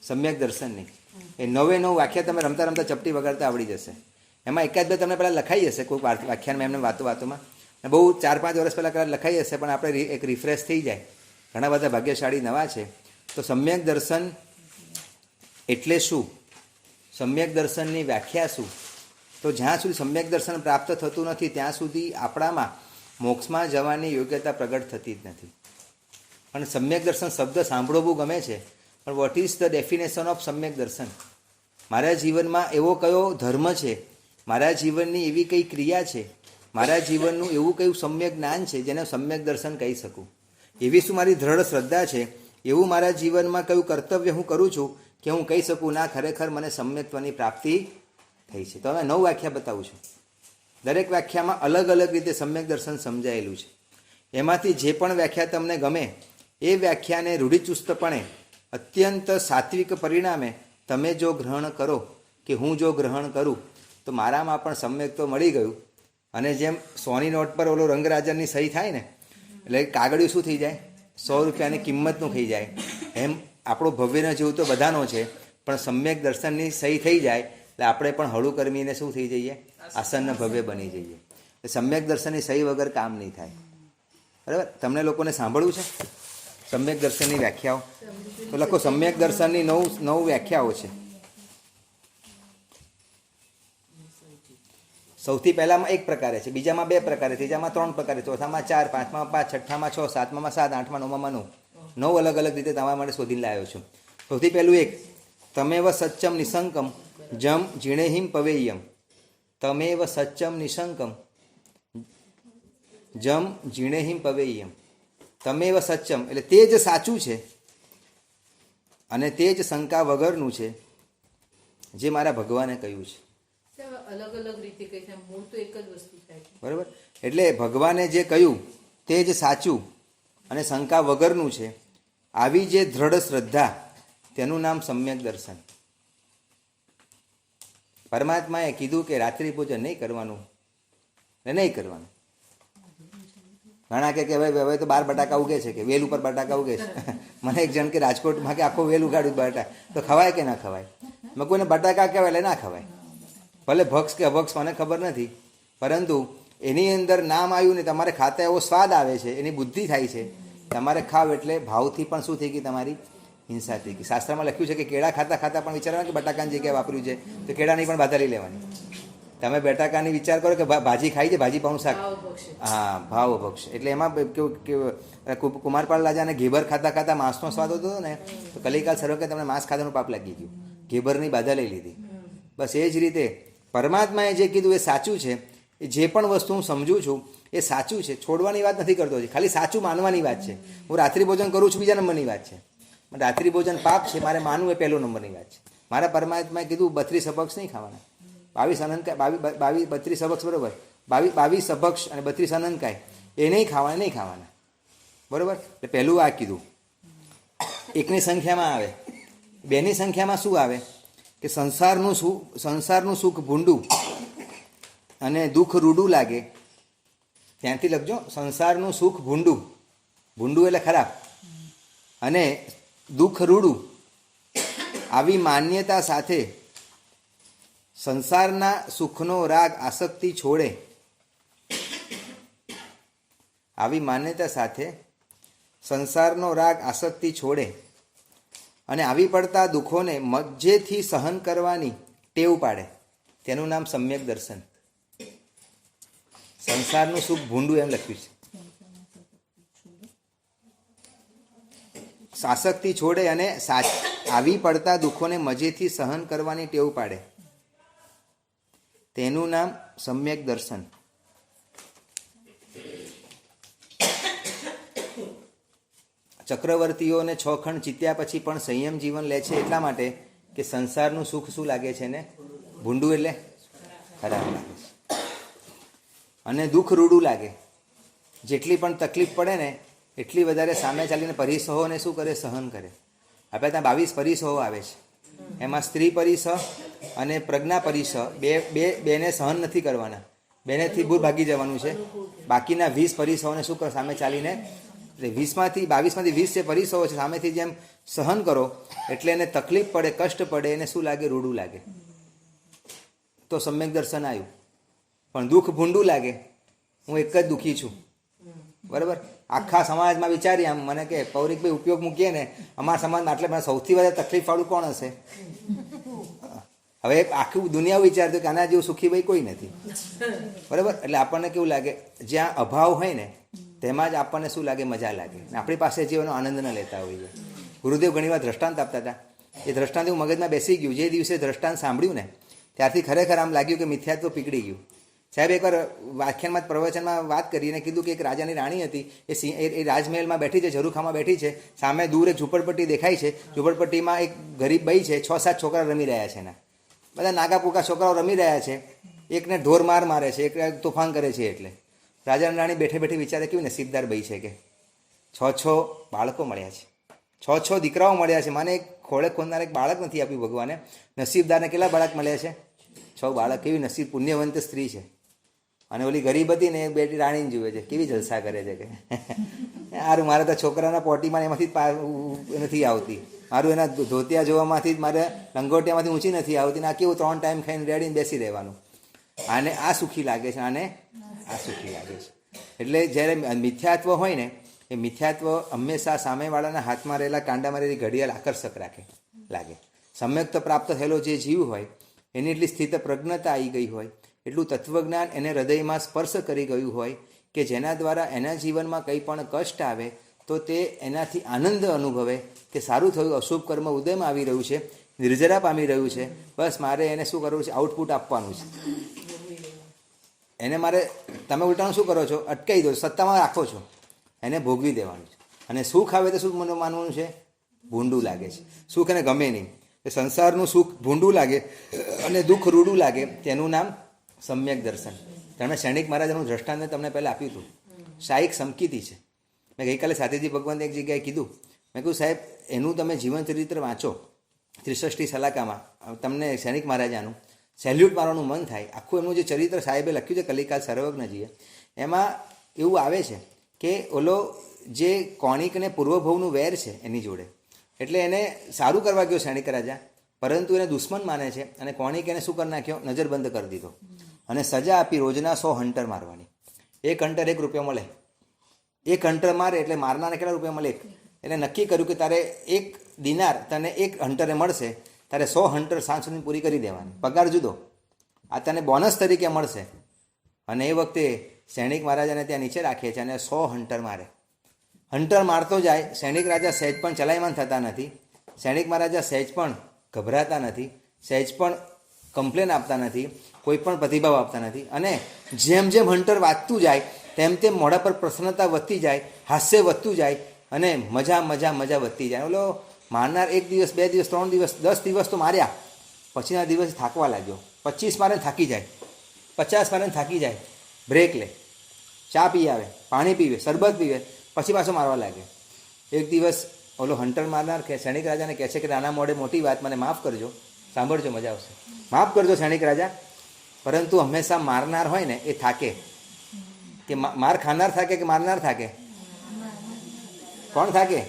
સમ્યક દર્શનની. એ 9 વ્યાખ્યા તમે રમતા રમતા ચપટી વગાડતા આવડી જશે. એમાં એકાદ બે તમને પહેલાં લખાઈ હશે કોઈક વ્યાખ્યાનમાં, એમને વાતોમાં બહુ 4-5 વર્ષ પહેલાં કદાચ લખાઈ હશે, પણ આપણે એક રિફ્રેશ થઈ જાય. ઘણા બધા ભાગ્યશાળી નવા છે. તો સમ્યક દર્શન એટલે શું? સમ્યક દર્શનની વ્યાખ્યા શું? તો જ્યાં સુધી સમ્યક દર્શન પ્રાપ્ત થતું નથી ત્યાં સુધી આપણામાં મોક્ષમાં જવાની યોગ્યતા પ્રગટ થતી જ નથી. પણ સમ્યક દર્શન શબ્દ સાંભળવું ગમે છે, પણ vote is the definition of સમ્યક દર્શન? મારા જીવનમાં એવો કયો ધર્મ છે, મારા જીવનની એવી કઈ ક્રિયા છે, મારા જીવનનું એવું કયું સમ્યક જ્ઞાન છે જેને સમ્યક દર્શન કહી શકું? એવી શું મારી દ્રઢ શ્રદ્ધા છે, એવું મારા જીવનમાં કયું કર્તવ્ય હું કરું છું કે હું કહી શકું ના ખરેખર મને સમ્યકત્વની પ્રાપ્તિ થઈ છે? તો હવે 9 વ્યાખ્યા બતાવું છું. દરેક વ્યાખ્યામાં અલગ અલગ રીતે સમ્યક દર્શન સમજાયેલું છે. એમાંથી જે પણ વ્યાખ્યા તમને ગમે એ વ્યાખ્યાને રૂઢિચુસ્તપણે અત્યંત સાત્વિક પરિણામે તમે જો ગ્રહણ કરો કે હું જો ગ્રહણ કરું તો મારામાં પણ સમ્યક તો મળી ગયું. અને જેમ 100ની નોટ પર ઓલો રંગરાજનની સહી થાય ને, એટલે કાગળિયું શું થઈ જાય? 100 રૂપિયાની કિંમતનું થઈ જાય. એમ આપણો ભવ્યનો જીવ તો બધાનો છે, પણ સમ્યક દર્શનની સહી થઈ જાય એટલે આપણે પણ હળું કરમીને શું થઈ જઈએ? આસન્ન ભવ્ય બની જઈએ. સમ્યક દર્શનની સહી વગર કામ નહીં થાય. બરાબર? તમને લોકોને સાંભળવું છે સમ્યક દર્શનની વ્યાખ્યાઓ? તો લખો સમ્યક દર્શનની 9 વ્યાખ્યાઓ છે. સૌથી પહેલામાં 1 પ્રકારે છે, બીજામાં 2 પ્રકારે, ત્રીજામાં 3 પ્રકારે, ચોથામાં 4, પાંચમાં 5, છઠ્ઠામાં 6, સાતમામાં 7, આઠમાં 9માં 9 અલગ અલગ રીતે તમારા માટે શોધીને લાવ્યો છું. સૌથી પહેલું 1, તમેવ સચ્ચમ નિશંકમ જમ જીણેહિમ પવેયમ. તમેવ સચ્ચમ નિશંકમ જમ જીણેહિમ પવેયમ. તમેવ સચ્ચમ એટલે તે જ સાચું છે અને તે જ શંકા વગરનું છે જે મારા ભગવાને કહ્યું છે.
અલગ અલગ રીતે કહે છે, મૂળ તો એક જ વસ્તુ થાય.
બરાબર? એટલે ભગવાને જે કહ્યું તે જ સાચું અને શંકા વગરનું છે. આવી જે દ્રઢ શ્રદ્ધા તેનું નામ સમ્યક દર્શન. પરમાત્માએ કીધું કે રાત્રિ પૂજન નહીં કરવાનું ને નહીં કરવાનું. ઘણા કે હવે તો 12 બટાકા ઉગે છે, કે વેલ ઉપર બટાકા ઉગે છે. મને એક જણ કે રાજકોટમાં કે આખો વેલ ઉગાડ્યું બટાકા, તો ખવાય કે ના ખવાય? મેં કોઈને બટાકા કહેવાય એટલે ના ખવાય. ભલે ભક્ષ કે અભક્ષ મને ખબર નથી, પરંતુ એની અંદર નામ આવ્યું ને તમારે ખાતા એવો સ્વાદ આવે છે, એની બુદ્ધિ થાય છે, તમારે ખાવ એટલે ભાવથી પણ શું થઈ ગઈ? તમારી હિંસા થઈ ગઈ. શાસ્ત્રમાં લખ્યું છે કે કેળા ખાતા પણ વિચારવાનું કે બટાકાની જગ્યાએ વાપર્યું છે, તો કેળાની પણ બાધા લઈ લેવાની. તમે બટાકાની વિચાર કરો કે ભાજી ખાઈ છે, ભાજી પાઉં શાક. હા, ભાવ ભક્ષ. એટલે એમાં કેવું કુમારપાળ રાજાને ઘેબર ખાતા માંસનો સ્વાદ હતો ને, તો કલિકાલ સર્વકે તમને માંસ ખાધાનું પાપ લાગી ગયું, ઘેબરની બાધા લઈ લીધી. બસ એ જ રીતે પરમાત્માએ જે કીધું એ સાચું છે. એ જે પણ વસ્તુ હું સમજું છું એ સાચું છે, છોડવાની વાત નથી કરતો, ખાલી સાચું માનવાની વાત છે. હું રાત્રિ ભોજન કરું છું, બીજા નંબરની વાત છે. રાત્રિ ભોજન પાપ છે, મારે માનવું એ 1 નંબરની વાત છે. મારા પરમાત્માએ કીધું 32 અભક્ષ નહીં ખાવાના, 22 અનંતકાય, 32 અભક્ષ બરાબર, 22 અભક્ષ અને 32 અનંતકાય એ નહીં ખાવાના. બરાબર? એટલે પહેલું આ કીધું. 1ની સંખ્યામાં આવે, 2ની સંખ્યામાં શું આવે કે સંસારનું સુખ ભૂંડું અને દુઃખ રૂડું લાગે. ત્યાંથી લખજો, સંસારનું સુખ ભૂંડું, ભૂંડું એટલે ખરાબ, અને દુઃખ રૂડું. આવી માન્યતા સાથે સંસારના સુખનો રાગ આસક્તિ છોડે. આવી માન્યતા સાથે સંસારનો રાગ આસક્તિ છોડે અને આવી પડતા દુઃખોને મજ્જેથી સહન કરવાની ટેવ પાડે, તેનું નામ સમ્યક દર્શન. સંસારનું સુખ ભૂંડું એમ લખ્યું છે. આસક્તિ છોડે અને આવી પડતા દુઃખોને મજેથી સહન કરવાની ટેવ પાડે, તેનું નામ સમ્યક દર્શન. ચક્રવર્તીઓને 6 ખંડ જીત્યા પછી પણ સંયમ જીવન લે છે, એટલા માટે કે સંસારનું સુખ શું લાગે છે ને? ભૂંડું એટલે ખરાબ લાગે છે. અને દુઃખ રૂડું લાગે. જેટલી પણ તકલીફ પડે ને એટલી વધારે સામે ચાલીને પરિસહોને શું કરે? સહન કરે. આપણે ત્યાં 22 પરિસહો આવે છે. એમાં સ્ત્રી પરિસહ અને પ્રજ્ઞા પરિસહ બેને સહન નથી કરવાના, બેનેથી દૂર ભાગી જવાનું છે. બાકીના 20 પરિસહોને શું કરો? સામે ચાલીને 22માંથી 20 જે પરિસહો છે સામેથી જેમ સહન કરો એટલે એને તકલીફ પડે, કષ્ટ પડે, એને શું લાગે? રૂડું લાગે. તો સમ્યક દર્શન આવ્યું. પણ દુઃખ ભૂંડું લાગે. હું એક જ દુઃખી છું, બરાબર. આખા સમાજમાં વિચારી, આમ મને કે પૌરિકભાઈ ઉપયોગ મૂકીએ ને, અમારા સમાજમાં આટલે મને સૌથી વધારે તકલીફવાળું કોણ હશે? હવે આખું દુનિયા વિચારતું કે આના જેવું સુખી ભાઈ કોઈ નથી, બરાબર. એટલે આપણને કેવું લાગે? જ્યાં અભાવ હોય ને તેમાં જ આપણને શું લાગે? મજા લાગે. આપણી પાસે જીવનનો આનંદ ન લેતા હોઈએ. ગુરુદેવ ઘણીવાર દ્રષ્ટાંત આપતા હતા. એ દ્રષ્ટાંત એવું મગજમાં બેસી ગયું. જે દિવસે દ્રષ્ટાંત સાંભળ્યું ને ત્યારથી ખરેખર આમ લાગ્યું કે મિથ્યાત્વ પીગળી ગયું. સાહેબ એકવાર વ્યાખ્યાનમાં પ્રવચનમાં વાત કરીને કીધું કે એક રાજાની રાણી હતી. એ રાજમહેલમાં બેઠી છે, ઝરૂખામાં બેઠી છે. સામે દૂર એક ઝૂંપડપટ્ટી દેખાય છે. ઝૂંપડપટ્ટીમાં એક ગરીબ બાઈ છે, 6-7 છોકરા રમી રહ્યા છે. એના બધા નાગા પૂકા છોકરાઓ રમી રહ્યા છે. એકને ઢોર મારે છે, એક તોફાન કરે છે. એટલે રાજાની રાણી બેઠે બેઠે વિચારે કેવી નસીબદાર બાઈ છે કે 6 બાળકો મળ્યા છે, 6 દીકરાઓ મળ્યા છે. મને એક ખોળે ખોલનાર એક બાળક નથી આપ્યું ભગવાને. નસીબદારને કેટલા બાળક મળ્યા છે? 6 બાળક. કેવી નસીબ પુણ્યવંત સ્ત્રી છે. અને ઓલી ગરીબ હતી ને એ બેટી રાણીને જુએ છે, કેવી જલસા કરે છે કે સારું, મારે તો છોકરાના પોટીમાં એમાંથી નથી આવતી, મારું એના ધોતિયા જોવામાંથી જ, મારે લંગોટિયામાંથી ઊંચી નથી આવતી. ને આ કેવું 3 ટાઈમ ખાઈને રેડીને બેસી રહેવાનું. આને આ સુખી લાગે છે, આને આ સુખી લાગે છે. એટલે જ્યારે મિથ્યાત્વ હોય ને, એ મિથ્યાત્વ હંમેશા સામેવાળાના હાથમાં રહેલા કાંડામાં રહેલી ઘડિયાળ આકર્ષક લાગે. સમ્યક્ત પ્રાપ્ત થયેલો જે જીવ હોય એની એટલી સ્થિત પ્રજ્ઞતા આવી ગઈ હોય, એટલું તત્વજ્ઞાન એને હૃદયમાં સ્પર્શ કરી ગયું હોય કે જેના દ્વારા એના જીવનમાં કંઈ પણ કષ્ટ આવે તો તે એનાથી આનંદ અનુભવે કે સારું થયું, અશુભ કર્મ ઉદયમાં આવી રહ્યું છે, નિર્જરા પામી રહ્યું છે, બસ મારે એને શું કરવું છે? આઉટપુટ આપવાનું છે. એને મારે, તમે ઉલટાનું શું કરો છો? અટકાવી દો, સત્તામાં રાખો છો, એને ભોગવી દેવાનું છે. અને સુખ આવે તો શું મને માનવાનું છે? ભૂંડું લાગે છે. સુખ એને ગમે નહીં. સંસારનું સુખ ભૂંડું લાગે અને દુઃખ રૂડું લાગે, તેનું નામ સમ્યક દર્શન. તમે શૈણિક મહારાજનું દ્રષ્ટાંત તમને પહેલાં આપ્યું હતું. શાહિક સમકીતી છે. મેં ગઈકાલે સાથેજી ભગવાનને એક જગ્યાએ કીધું, મેં કહ્યું સાહેબ એનું તમે જીવન ચરિત્ર વાંચો 63 સલાકામાં, તમને શૈણિક મહારાજાનું સેલ્યુટ મારવાનું મન થાય. આખું એમનું જે ચરિત્ર સાહેબે લખ્યું છે કલિકાલ સર્વજ્ઞજીએ, એમાં એવું આવે છે કે ઓલો જે કોણિકને પૂર્વભવનું વેર છે એની જોડે, એટલે એને સારું કરવા ગયો શૈણિક રાજા, પરંતુ એને દુશ્મન માને છે. અને કોણિક એને શું કરી નાખ્યો? નજરબંધ કરી દીધો અને સજા આપી રોજના 100 હંટર મારવાની. 1 હંટર 1 રૂપિયો મળે. 1 હંટર મારે એટલે મારનારને કેટલા રૂપિયા મળે? એટલે નક્કી કર્યું કે તારે 1 દિનાર તને 1 હંટરે મળશે, તારે 100 હંટર સાંજ સુધી પૂરી કરી દેવાની, પગાર જુદો, આ તને બોનસ તરીકે મળશે. અને એ વખતે સૈનિક મહારાજાને ત્યાં નીચે રાખે છે અને 100 હંટર મારે. હંટર મારતો જાય. સૈનિક રાજા સહેજ પણ ચલાયમાન થતા નથી. સૈનિક મહારાજા સહેજ પણ ગભરાતા નથી, સહેજ પણ કમ્પ્લેન આપતા નથી, કોઈ પણ પ્રતિભાવ આપતા નથી. અને જેમ જેમ હંટર વાંચતું જાય તેમ તેમ મોઢા પર પ્રસન્નતા વધતી જાય, હાસ્ય વધતું જાય અને મજા વધતી જાય. ઓલો મારનાર 1 દિવસ 2 દિવસ 3 દિવસ 10 દિવસ તો માર્યા, પછીના દિવસ થાકવા લાગ્યો. 25 મારે થાકી જાય, 50 મારે થાકી જાય, બ્રેક લે, ચા પી આવે, પાણી પીવે, શરબત પીવે, પછી પાછો મારવા લાગે. એક દિવસ ઓલો હંટર મારનાર કે સૈનિક રાજાને કહે છે કે નાના મોઢે મોટી વાત, મને માફ કરજો, સાંભળજો, મજા આવશે, માફ કરજો સૈનિક રાજા, પરંતુ હંમેશા મારનાર હોય ને એ થાકે. કે માર ખાનાર થાકે કે મારનાર થાકે? કોણ થાકે?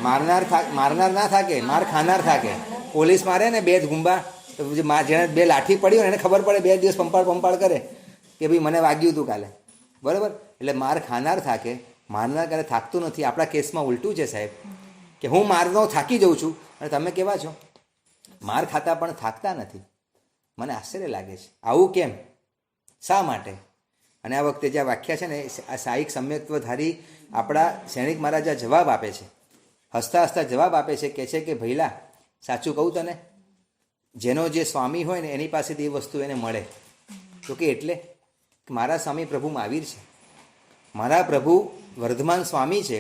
મારનાર ના થાકે, માર ખાનાર થાકે. પોલીસ મારે ને 2 ગુંબા, જેને 2 લાઠી પડી હોય એને ખબર પડે, 2 દિવસ પંપાળ કરે કે ભાઈ મને વાગ્યું હતું કાલે, બરાબર. એટલે માર ખાનાર થાકે, મારનાર ક્યારે થાકતું નથી. આપણા કેસમાં ઉલટું છે સાહેબ, કે હું મારનો થાકી જાઉં છું અને તમે કેવા છો? માર ખાતા પણ થાકતા નથી. મને આશ્ચર્ય લાગે છે, આવું કેમ, શા માટે? અને આ વખતે જે આ વ્યાખ્યા છે ને, આ સાહિક સમ્યક્ત્વધારી આપણા સૈનિક મહારાજા જવાબ આપે છે, હસતા હસતા જવાબ આપે છે, કહે છે કે ભઈલા, સાચું કહું તને, જેનો જે સ્વામી હોય ને એની પાસેથી એ વસ્તુ એને મળે. તો કે એટલે મારા સ્વામી પ્રભુ મહાવીર છે, મારા પ્રભુ વર્ધમાન સ્વામી છે,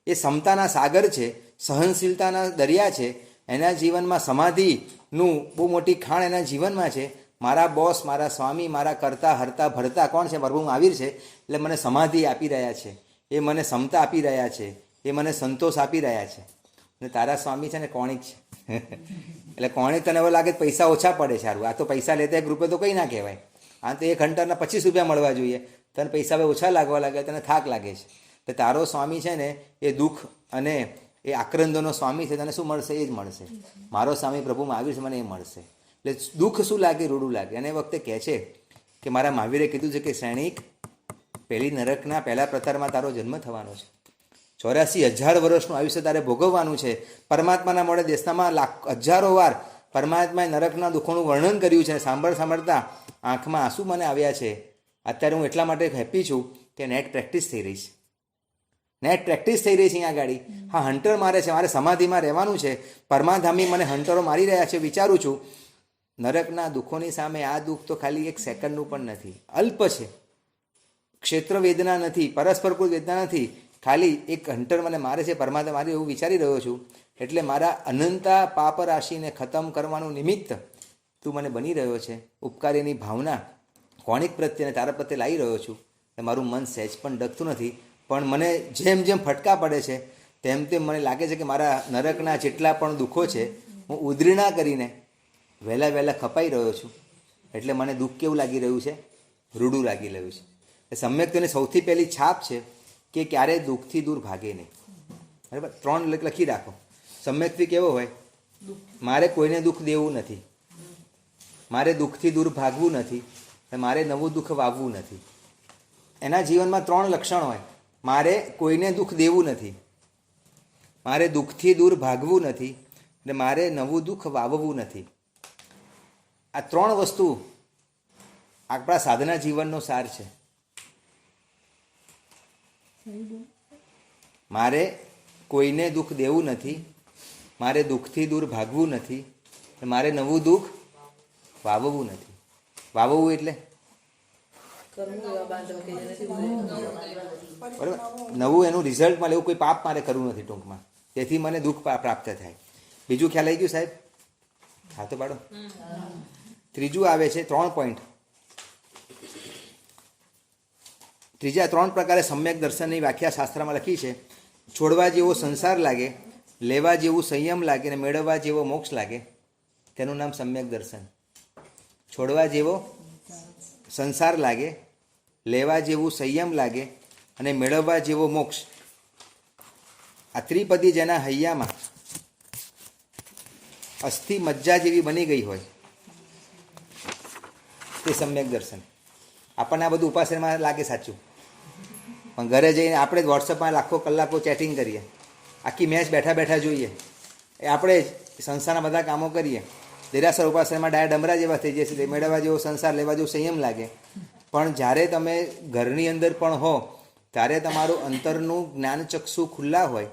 એ સમતાના સાગર છે, સહનશીલતાના દરિયા છે, એના જીવનમાં સમાધિનું બહુ મોટી ખાણ એના જીવનમાં છે. મારા બોસ, મારા સ્વામી, મારા કરતા હરતા ભરતા કોણ છે? પ્રભુ મહાવીર છે. એટલે મને સમાધિ આપી રહ્યા છે, એ મને સમતા આપી રહ્યા છે, એ મને સંતોષ આપી રહ્યા છે. અને તારા સ્વામી છે ને કોણિક છે. એટલે કોણિક તને એવું લાગે પૈસા ઓછા પડે. સારું, આ તો પૈસા લેતા 1 રૂપિયો તો કંઈ ના કહેવાય. આ તો 1 ઘંટાના 25 રૂપિયા મળવા જોઈએ. તને પૈસા ઓછા લાગવા લાગે, તને થાક લાગે છે. તો તારો સ્વામી છે ને એ દુઃખ અને એ આક્રંદોનો સ્વામી છે, તને શું મળશે? એ જ મળશે. મારો સ્વામી પ્રભુ મહાવીર છે, મને એ મળશે. એટલે દુઃખ શું લાગે? રૂડું લાગે. અને એ વખતે કહે છે કે મારા મહાવીરે કીધું છે કે સૈનિક, પહેલી નરકના પહેલા પ્રતારમાં તારો જન્મ થવાનો છે. 84,000 વર્ષનું આયુષ્ય તારે ભોગવવાનું છે. પરમાત્માના મોડે દેશનામાં હજારો વાર પરમાત્માએ નરકના દુઃખોનું વર્ણન કર્યું છે. સાંભળતા આંખમાં આંસુ મને આવ્યા છે. અત્યારે હું એટલા માટે હેપી છું કે નેટ પ્રેક્ટિસ થઈ રહી છે. નેટ પ્રેક્ટિસ થઈ રહી છે અહીંયા ગાડી. હા, હન્ટર મારે છે, મારે સમાધિમાં રહેવાનું છે. પરમાધામી મને હન્ટરો મારી રહ્યા છે. વિચારું છું નરકના દુઃખોની સામે આ દુઃખ તો ખાલી 1 સેકન્ડનું પણ નથી, અલ્પ છે. ક્ષેત્ર વેદના નથી, પરસ્પર કુલ વેદના નથી, ખાલી એક હન્ટર મને મારે છે, પરમાત્મા મારી, એવું વિચારી રહ્યો છું. એટલે મારા અનંતા પાપ રાશિને ખતમ કરવાનું નિમિત્ત તું મને બની રહ્યો છે. ઉપકારીની ભાવના કોણિક પ્રત્યે અને તારા પ્રત્યે લાવી રહ્યો છું. મારું મન સહેજ પણ ડગતું નથી, પણ મને જેમ જેમ ફટકા પડે છે તેમ તેમ મને લાગે છે કે મારા નરકના જેટલા પણ દુઃખો છે હું ઉદ્રીણા કરીને વહેલા ખપાઈ રહ્યો છું. એટલે મને દુઃખ કેવું લાગી રહ્યું છે? રૂડું લાગી રહ્યું છે. એ સમ્યક્તની સૌથી પહેલી છાપ છે કે ક્યારેય દુઃખથી દૂર ભાગે નહીં. બરાબર, 3 લખી રાખો. સમ્યક્તિ કેવો હોય? મારે કોઈને દુઃખ દેવું નથી, મારે દુઃખથી દૂર ભાગવું નથી, મારે નવું દુઃખ વાવવું નથી. એના જીવનમાં 3 લક્ષણ હોય. મારે કોઈને દુઃખ દેવું નથી, મારે દુઃખથી દૂર ભાગવું નથી, અને મારે નવું દુઃખ વાવવું નથી. આ 3 વસ્તુ આપણા સાધના જીવનનો સાર છે. મારે કોઈને દુઃખ દેવું નથી, મારે દુઃખથી દૂર ભાગવું નથી, મારે નવું દુઃખ વાવવું નથી. વાવવું એટલે બરાબર, નવું એનું રિઝલ્ટ મળે એવું કોઈ પાપ મારે કરવું નથી ટૂંકમાં, તેથી મને દુઃખ પ્રાપ્ત થાય. બીજું ખ્યાલ આવી ગયું સાહેબ? હા તો પાડો. ત્રીજું આવે છે 3 પોઈન્ટ. ત્રીજા 3 પ્રકારે સમ્યક દર્શનની વ્યાખ્યા શાસ્ત્રમાં લખી છે. છોડવા જેવો સંસાર લાગે, લેવા જેવું સંયમ લાગે, અને મેળવવા જેવો મોક્ષ લાગે, તેનું નામ સમ્યક દર્શન. છોડવા જેવો સંસાર લાગે, લેવા જેવું સંયમ લાગે, અને મેળવવા જેવો મોક્ષ. આ ત્રિપદી જેના હૈયામાં અસ્થિ મજ્જા જેવી બની ગઈ હોય તે સમ્યક દર્શન. આપણને આ બધું ઉપાસનામાં લાગે સાચું, પણ ઘરે જઈને આપણે જ વોટ્સઅપમાં લાખો કલાકો ચેટિંગ કરીએ, આખી મેચ બેઠા જોઈએ, એ આપણે જ સંસારના બધા કામો કરીએ. દેરાસર ઉપાસનામાં ડાયા ડમરા જેવા થઈ જાય છે. મેળવવા જેવો સંસાર, લેવા જેવો સંયમ લાગે. પણ જ્યારે તમે ઘરની અંદર પણ હો ત્યારે તમારું અંતરનું જ્ઞાન ચક્ષુ ખુલ્લા હોય,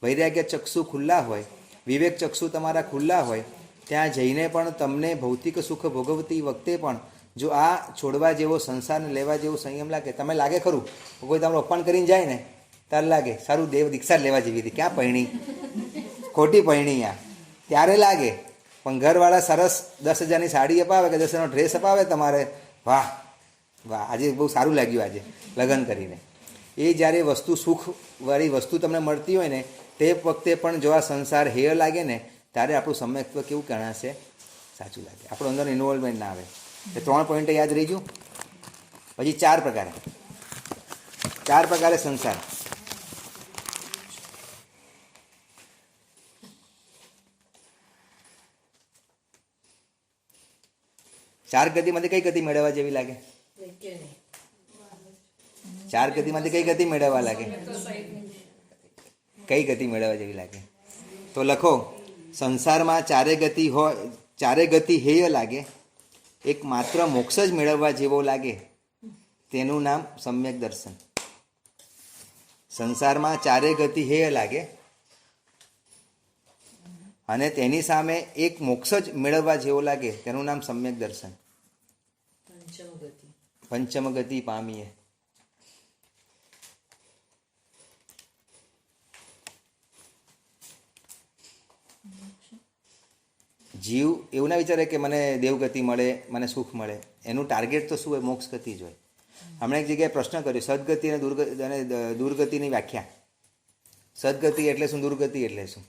વૈરાગ્ય ચક્ષુ ખુલ્લા હોય, વિવેક ચક્ષુ તમારા ખુલ્લા હોય, ત્યાં જઈને પણ તમને ભૌતિક સુખ ભોગવતી વખતે પણ જો આ છોડવા જેવો સંસારને લેવા જેવો સંયમ લાગે, તમે લાગે ખરું કોઈ તમારું અપમાન કરીને જાય ને ત્યારે લાગે સારું દેવ દીક્ષા લેવા જેવી હતી, ક્યાં પૈણી, ખોટી પૈણી આ, ત્યારે લાગે. પણ ઘરવાળા સરસ 10,000ની સાડી અપાવે કે 10,000નો ડ્રેસ અપાવે તમારે, વાહ વાહ આજે બહુ સારું લાગ્યું આજે લગ્ન કરીને. એ જ્યારે વસ્તુ સુખવાળી વસ્તુ તમને મળતી હોય ને તે વખતે પણ જો આ સંસાર હેય લાગે ને ત્યારે આપણું સમ્યક્ત્વ કેવું ગણાશે? સાચું લાગે, આપણું અંદર ઇન્વોલ્વમેન્ટ ના આવે. એ 3 પોઈન્ટ યાદ રહી ગયું. પછી 4 પ્રકારે સંસાર. ચાર ગતિમાંથી કઈ ગતિ મેળવવા જેવી લાગે? 4 ગતિમાંથી કઈ ગતિ મેળવવા લાગે? કઈ ગતિ મેળવવા જેવી લાગે? તો લખો સંસારમાં ચારે ગતિ હેય લાગે, એક માત્ર મોક્ષ જ મેળવવા જેવો લાગે, તેનું નામ સમ્યક દર્શન. સંસારમાં ચારે ગતિ હેય લાગે અને તેની સામે એક મોક્ષ જ મેળવવા જેવો લાગે, તેનું નામ સમ્યક દર્શન. પંચમ ગતિ પામીએ. જીવ એવું ના વિચારે કે મને દેવગતિ મળે, મને સુખ મળે. એનું ટાર્ગેટ તો શું હોય? મોક્ષ ગતિ જ હોય. હમણાં એક જગ્યાએ પ્રશ્ન કર્યો, સદગતિ અને દુર્ગતિની વ્યાખ્યા. સદગતિ એટલે શું? દુર્ગતિ એટલે શું?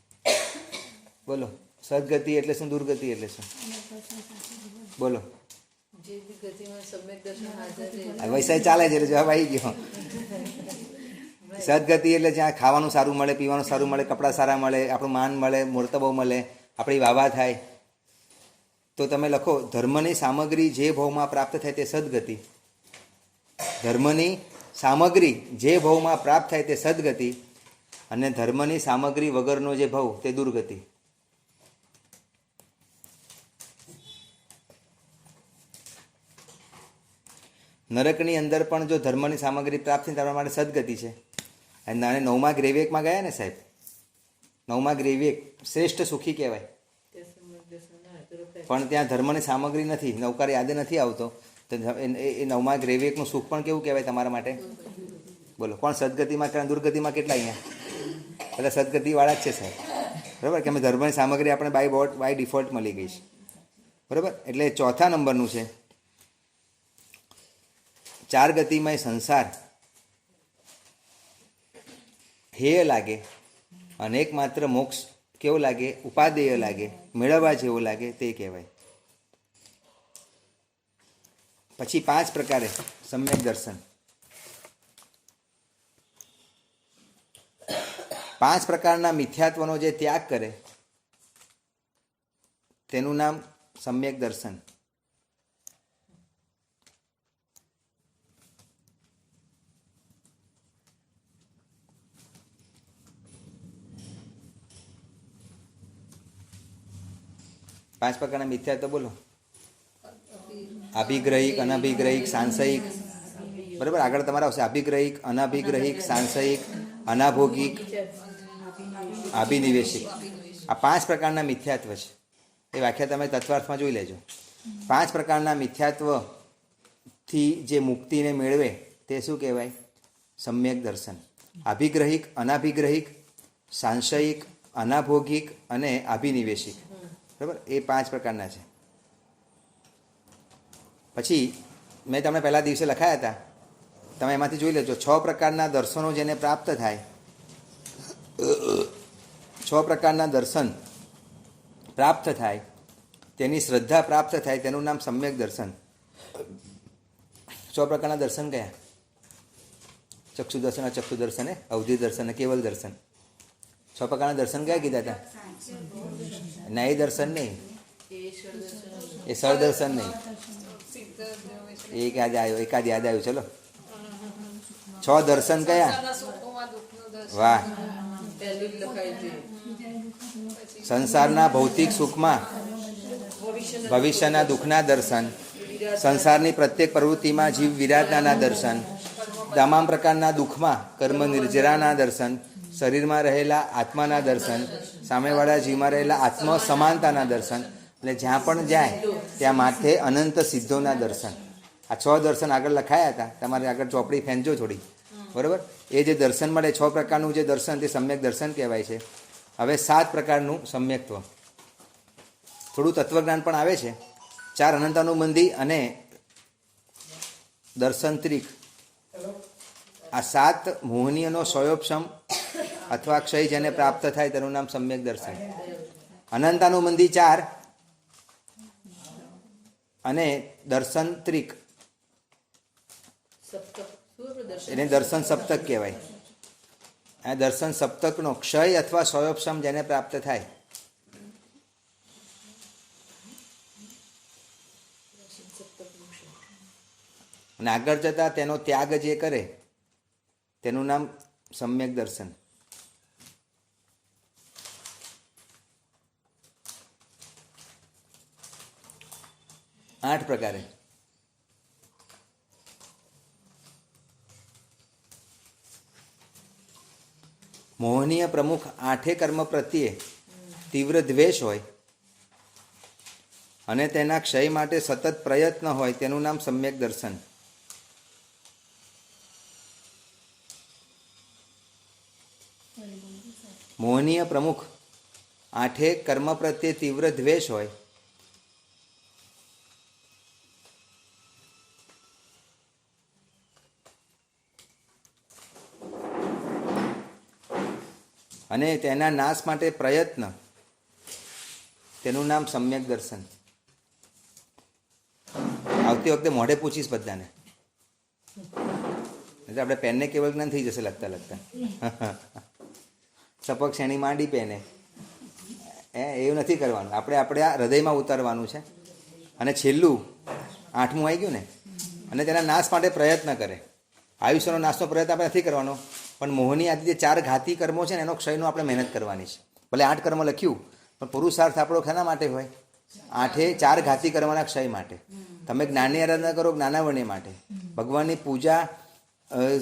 બોલો. સદગતિ એટલે શું? દુર્ગતિ એટલે શું? બોલો. વૈસાય ચાલે છે એટલે જવાબ આવી ગયો. સદગતિ એટલે જ્યાં ખાવાનું સારું મળે, પીવાનું સારું મળે, કપડાં સારા મળે, આપણું માન મળે, મોર્તબો મળે, આપણી વાવા થાય. તો તમે લખો, ધર્મની સામગ્રી જે ભાવમાં પ્રાપ્ત થાય તે સદગતિ. ધર્મની સામગ્રી જે ભાવમાં પ્રાપ્ત થાય તે સદગતિ, અને ધર્મની સામગ્રી વગરનો જે ભાવ તે દુર્ગતિ. નરકની અંદર પણ જો ધર્મની સામગ્રી પ્રાપ્ત થાય તમારા માટે સદગતિ છે. અને 9મા ગ્રેવિયકમાં ગયા ને સાહેબ, 9મા ગ્રેવિયક શ્રેષ્ઠ સુખી કહેવાય, પણ ત્યાં ધર્મની સામગ્રી નથી, નૌકાર યાદ નથી આવતો, તો એ 9મા ગ્રેવિયકનું સુખ પણ કેવું કહેવાય તમારા માટે? બોલો. કોણ સદગતિમાં, દુર્ગતિમાં કેટલા અહીંયા? બધા સદગતિવાળા જ છે સાહેબ, બરાબર? કે અમે ધર્મની સામગ્રી આપણે બાય ડિફોલ્ટ મળી ગઈ છે, બરાબર? એટલે ચોથા નંબરનું છે, ચાર ગતિમય સંસાર હેય લાગે અને એકમાત્ર મોક્ષ કેવો લાગે? ઉપાદેય લાગે, મેળવવા જેવો લાગે, તે કહેવાય. પછી 5 પ્રકારે સમ્યક દર્શન. 5 પ્રકારના મિથ્યાત્વનો જે ત્યાગ કરે તેનું નામ સમ્યક દર્શન. પાંચ પ્રકારના મિથ્યાત્વ બોલો. અભિગ્રહિક, અનભિગ્રહિક, સાંશયિક, બરાબર? આગળ તમારે આવશે અભિગ્રહિક, અનભિગ્રહિક, સાંશયિક, અનાભોગિક, અભિનિવેશિક. આ 5 પ્રકારના મિથ્યાત્વ છે. એ વ્યાખ્યા તમે તત્વાર્થમાં જોઈ લેજો. 5 પ્રકારના મિથ્યાત્વથી જે મુક્તિને મેળવે તે શું કહેવાય? સમ્યક દર્શન. અભિગ્રહિક, અનાભિગ્રહિક, સાંશયિક, અનાભોગિક અને અભિનિવેશિક, બરાબર? એ 5 પ્રકારના છે. પછી મેં તમને પહેલા દિવસે લખાયા હતા, તમે એમાંથી જોઈ લેજો. 6 પ્રકારના દર્શનો જેને પ્રાપ્ત થાય, 6 પ્રકારના દર્શન પ્રાપ્ત થાય, તેની શ્રદ્ધા પ્રાપ્ત થાય, તેનું નામ સમ્યક દર્શન. 6 પ્રકારના દર્શન કયા? ચક્ષુ દર્શન, અચક્ષુ દર્શન, અવધિ દર્શન, કેવલ દર્શન. 6 પ્રકારના દર્શન કયા કીધા હતા? ના, એ દર્શન નહીં, એ સરદર્શન નહીં. એકાદ યાદ આવ્યું. ચલો, 6 દર્શન કયા? વાહ. સંસારના ભૌતિક સુખમાં ભવિષ્યના દુઃખના દર્શન, સંસારની પ્રત્યેક પ્રવૃત્તિમાં જીવ વિરાટના દર્શન, તમામ પ્રકારના દુઃખમાં કર્મ નિર્જરાના દર્શન, શરીરમાં રહેલા આત્માના દર્શન, સામેવાળા જીવમાં રહેલા આત્મ સમાનતાના દર્શન, એટલે જ્યાં પણ જાય ત્યાં માથે અનંત સિદ્ધોના દર્શન. આ 6 દર્શન આગળ લખાયા હતા, તમારે આગળ ચોપડી ફેંચજો થોડી, બરાબર? એ જે દર્શન મળે 6 પ્રકારનું જે દર્શન, તે સમ્યક દર્શન કહેવાય છે. હવે 7 પ્રકારનું સમ્યક્ત્વ. થોડું તત્વજ્ઞાન પણ આવે છે. 4 અનંતાનુબંધી અને દર્શનત્રિક. આ 7 મોહનીયનો સ્વયોપશમ અથવા ક્ષય જેને પ્રાપ્ત થાય તેનું નામ સમ્યક દર્શન. અનંતાનુબંધી 4 અને દર્શનત્રિક એને દર્શન સપ્તક કહેવાય. આ દર્શન સપ્તકનો ક્ષય અથવા સ્વયોપશમ જેને પ્રાપ્ત થાય. અને આગળ જતાં તેનો ત્યાગ જે કરે તેનું નામ સમ્યક દર્શન. 8 પ્રકારે. મોહનીય પ્રમુખ 8 કર્મ પ્રત્યે તીવ્ર દ્વેષ હોય અને તેના ક્ષય માટે સતત પ્રયત્ન હોય તેનું નામ સમ્યક દર્શન. મોહનીય પ્રમુખ 8 કર્મ પ્રત્યે તીવ્ર દ્વેષ હોય અને તેના નાશ માટે પ્રયત્ન તેનું નામ સમ્યક દર્શન. આવતી વખતે મોઢે પૂછીશ બધાને, એટલે આપણે પેનને કેવળ જ્ઞાન થઈ જશે લખતા લખતા. સપક શ્રેણી માંડી પેને એવું નથી કરવાનું. આપણે આ હૃદયમાં ઉતારવાનું છે. અને છેલ્લું 8મું આવી ગયું ને, અને તેના નાશ માટે પ્રયત્ન કરે. આયુષ્યનો નાશનો પ્રયત્ન આપણે નથી કરવાનો, પણ મોહની આદિ જે 4 ઘાતી કર્મો છે ને એનો ક્ષયનો આપણે મહેનત કરવાની છે. ભલે 8 કર્મ લખ્યું, પણ પુરુષાર્થ આપણો શેના માટે હોય? 4 ઘાતી કર્મના ક્ષય માટે. તમે જ્ઞાનની આરાધના કરો જ્ઞાનાવરણ્ય માટે, ભગવાનની પૂજા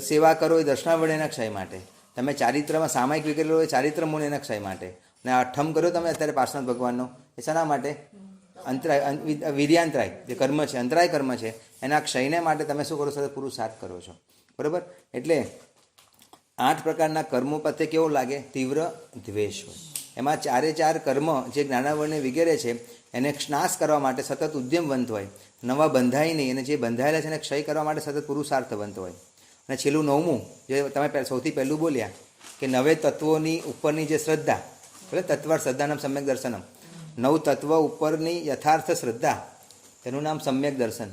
સેવા કરો એ દર્શનાવરણ્યના ક્ષય માટે, તમે ચારિત્રમાં સામાયિક વિકરેલો હોય ચારિત્ર મુનિના ક્ષય માટે, અને 8મ કર્યો તમે અત્યારે પાર્શ્વનાથ ભગવાનનો એ શેના માટે? અંતરાય વીર્યાંતરાય જે કર્મ છે, અંતરાય કર્મ છે, એના ક્ષયને માટે તમે શું કરો છો? પુરુષાર્થ કરો છો. બરાબર? એટલે 8 પ્રકારના કર્મો પ્રત્યે કેવો લાગે? તીવ્ર દ્વેષ હોય. એમાં 4 કર્મ જે જ્ઞાનાવરણ્ય વગેરે છે એને નાશ કરવા માટે સતત ઉદ્યમવંત હોય, નવા બંધાય નહીં, અને જે બંધાયેલા છે એને ક્ષય કરવા માટે સતત પુરુષાર્થવંત હોય. અને છેલ્લું 9મું જે તમે સૌથી પહેલું બોલ્યા કે 9 તત્વોની ઉપરની જે શ્રદ્ધા, બરાબર? તત્વાર શ્રદ્ધાનામ સમ્યક દર્શનમ. 9 તત્વ ઉપરની યથાર્થ શ્રદ્ધા તેનું નામ સમ્યક દર્શન.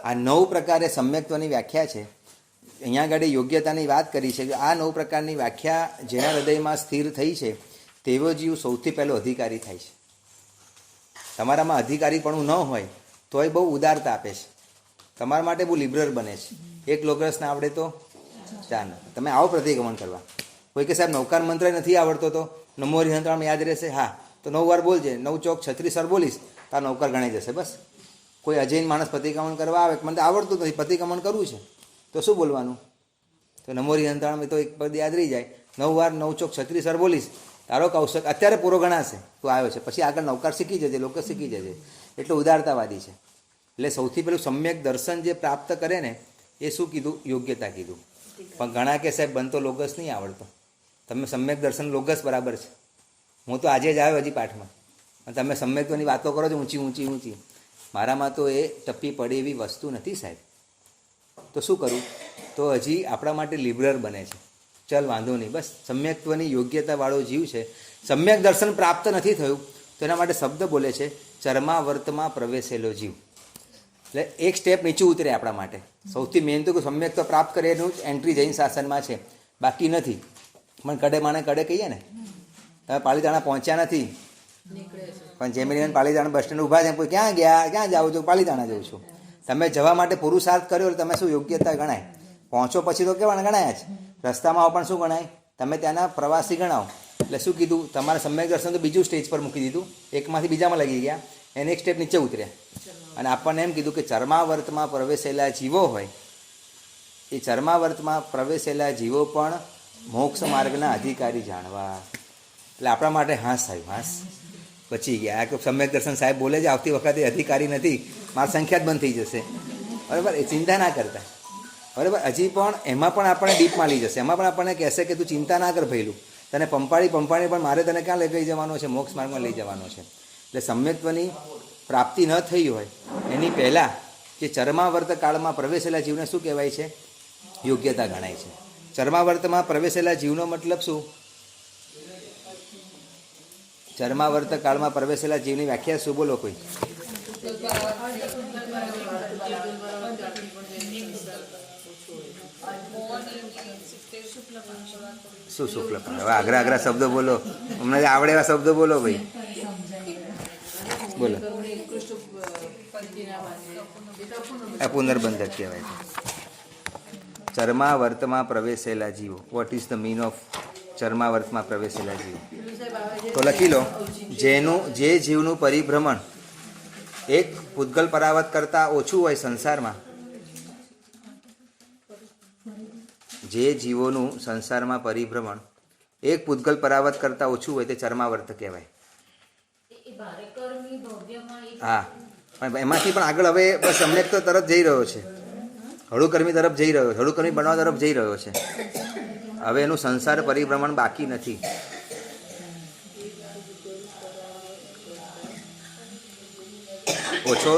આ 9 પ્રકારે સમ્યક્ત્વની વ્યાખ્યા છે. અહીંયા આગળ યોગ્યતાની વાત કરી છે કે આ 9 પ્રકારની વ્યાખ્યા જેના હૃદયમાં સ્થિર થઈ છે તેવો જીવ સૌથી પહેલો અધિકારી થાય છે. તમારામાં અધિકારીપણું ન હોય તોય બહુ ઉદારતા આપે છે, તમારા માટે બહુ લિબરલ બને છે. 1 લોકરસ ના આવડે તો 4. તમે આવો પ્રતિક્રમણ કરવા. કોઈ કે સાહેબ નૌકાર મંત્ર નથી આવડતો તો નમો હરિહંત્રામ યાદ રહેશે? હા, તો 9 વાર બોલજે. 9 ચોક 36 વાર બોલીશ તો આ નૌકાર ગણાઈ જશે. બસ. કોઈ અજૈન માણસ પ્રતિક્રમણ કરવા આવે, મને તો આવડતું નથી, પ્રતિક્રમણ કરવું છે, તો શું બોલવાનું? તો નમો હરિહંત્રામ તો એક પદ યાદ રહી જાય. 9 વાર 9 ચોક 36 વાર બોલીશ, તારો કૌશક અત્યારે પૂરો ગણાશે, તું આવ્યો છે. પછી આગળ નૌકાર શીખી જજે, લોકો શીખી જજે. એટલે ઉદારતાવાદી છે. એટલે સૌથી પહેલું સમ્યક દર્શન જે પ્રાપ્ત કરે ને એ શું કીધું? યોગ્યતા કીધું. પણ ઘણા કે સાહેબ બનતો લોગસ નહીં આવડતો. તમે સમ્યક દર્શન લોગસ બરાબર છે. હું તો આજે જ આવ્યો હજી પાઠમાં, અને તમે સમ્યકત્વની વાતો કરો છો ઊંચી ઊંચી ઊંચી. મારામાં તો એ ટપ્પી પડે એવી વસ્તુ નથી સાહેબ. તો શું કરું? તો હજી આપણા માટે લિબરલ બને છે. ચલ વાંધો નહીં, બસ સમ્યક્ત્વની યોગ્યતાવાળો જીવ છે. સમ્યક દર્શન પ્રાપ્ત નથી થયું તો એના માટે શબ્દ બોલે છે ચર્માવર્તમાં પ્રવેશેલો જીવ. એટલે એક સ્ટેપ નીચું ઉતરે આપણા માટે. સૌથી મેન તો કે સમ્યક્ત્વ પ્રાપ્ત કરે એનું જ એન્ટ્રી જૈન શાસનમાં છે, બાકી નથી. પણ કડે માણે કડે કહીએ ને, તમે પાલીતાણા પહોંચ્યા નથી, પણ જેમિની પાલીતાણા બસ સ્ટેન્ડ ઊભા છે, કોઈ ક્યાં ગયા, ક્યાં જાઓ છો? પાલીતાણા જાઉં છું. તમે જવા માટે પુરુષાર્થ કર્યો એટલે તમે શું યોગ્યતા ગણાય? પહોંચો પછી તો કેવા ગણાયા જ. રસ્તામાં પણ શું ગણાય? તમે ત્યાંના પ્રવાસી ગણાવો. એટલે શું કીધું? તમારા સમ્યક દર્શન તો બીજું સ્ટેજ પર મૂકી દીધું, એકમાંથી બીજામાં લગી ગયા, એને એક સ્ટેપ નીચે ઉતર્યા. અને આપણને એમ કીધું કે ચર્માવર્તમાં પ્રવેશેલા જીવો હોય, એ ચર્માવર્તમાં પ્રવેશેલા જીવો પણ મોક્ષ માર્ગના અધિકારી જાણવા. એટલે આપણા માટે હાસ થયું, હાસ બચી ગયા. આ સમ્યક દર્શન સાહેબ બોલે છે આવતી વખતે અધિકારી નથી, મારી સંખ્યા જ બંધ થઈ જશે. બરાબર? એ ચિંતા ના કરતા. બરાબર? હજી પણ એમાં પણ આપણને ડીપમાં લઈ જશે. એમાં પણ આપણને કહેશે કે તું ચિંતા ના કર ભઈલું, તને પંપાળી પણ મારે તને ક્યાં લઈ જવાનો છે? મોક્ષ માર્ગમાં લઈ જવાનો છે. એટલે સમ્યક્ત્વની પ્રાપ્તિ ન થઈ હોય એની પહેલાં જે ચર્માવર્ત કાળમાં પ્રવેશેલા જીવને શું કહેવાય છે? યોગ્યતા ગણાય છે. ચર્માવર્તમાં પ્રવેશેલા જીવનો મતલબ શું? ચર્માવર્ત કાળમાં પ્રવેશેલા જીવની વ્યાખ્યા શું? બોલો કોઈ. શું શુક્લ? હવે આગ્રા આગ્રા શબ્દો બોલો, અમને આવડે એવા શબ્દો બોલો ભાઈ, બોલો. આ પુનર્બંધક કહેવાય છે. ચર્માવર્તમાં પ્રવેશેલા જીવો. What is the mean of ચર્માવર્તમાં પ્રવેશેલા જીવો.
પેલું સાહેબ આવે છે
તો લખી લો, જે જીવનું પરિભ્રમણ એક પૂતગલ પરાવર્ત કરતાં ઓછું હોય સંસારમાં, જે જીવોનું સંસારમાં પરિભ્રમણ એક પૂતગલ પરાવર્ત કરતાં ઓછું હોય તે ચર્માવર્ત કહેવાય. હા, પણ એમાંથી પણ આગળ હવે બસ સમ્યક તો તરફ જઈ રહ્યો છે, હળુકર્મી તરફ જઈ રહ્યો છે, હળુકર્મી બનવા તરફ જઈ રહ્યો છે. હવે એનું સંસાર પરિભ્રમણ બાકી નથી. ઓછો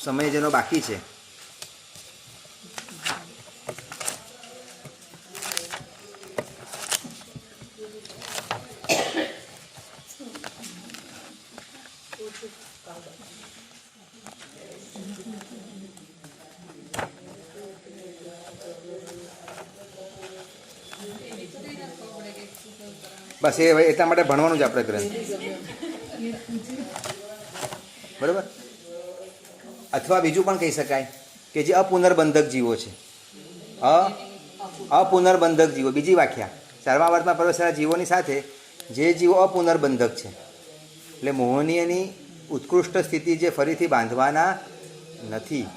સમય જેનો બાકી છે. બસ એ એટલા માટે ભણવાનું જ આપણે ગ્રંથ, બરાબર. અથવા બીજું પણ કહી શકાય કે જે અપુનર્બંધક જીવો છે, અપુનર્બંધક જીવો, બીજી વ્યાખ્યા ચર્માવર્તમાં પ્રવેશેલા જીવોની સાથે જે જીવો અપુનર્બંધક છે, એટલે મોહનીયની ઉત્કૃષ્ટ સ્થિતિ જે ફરીથી બાંધવાના નથી.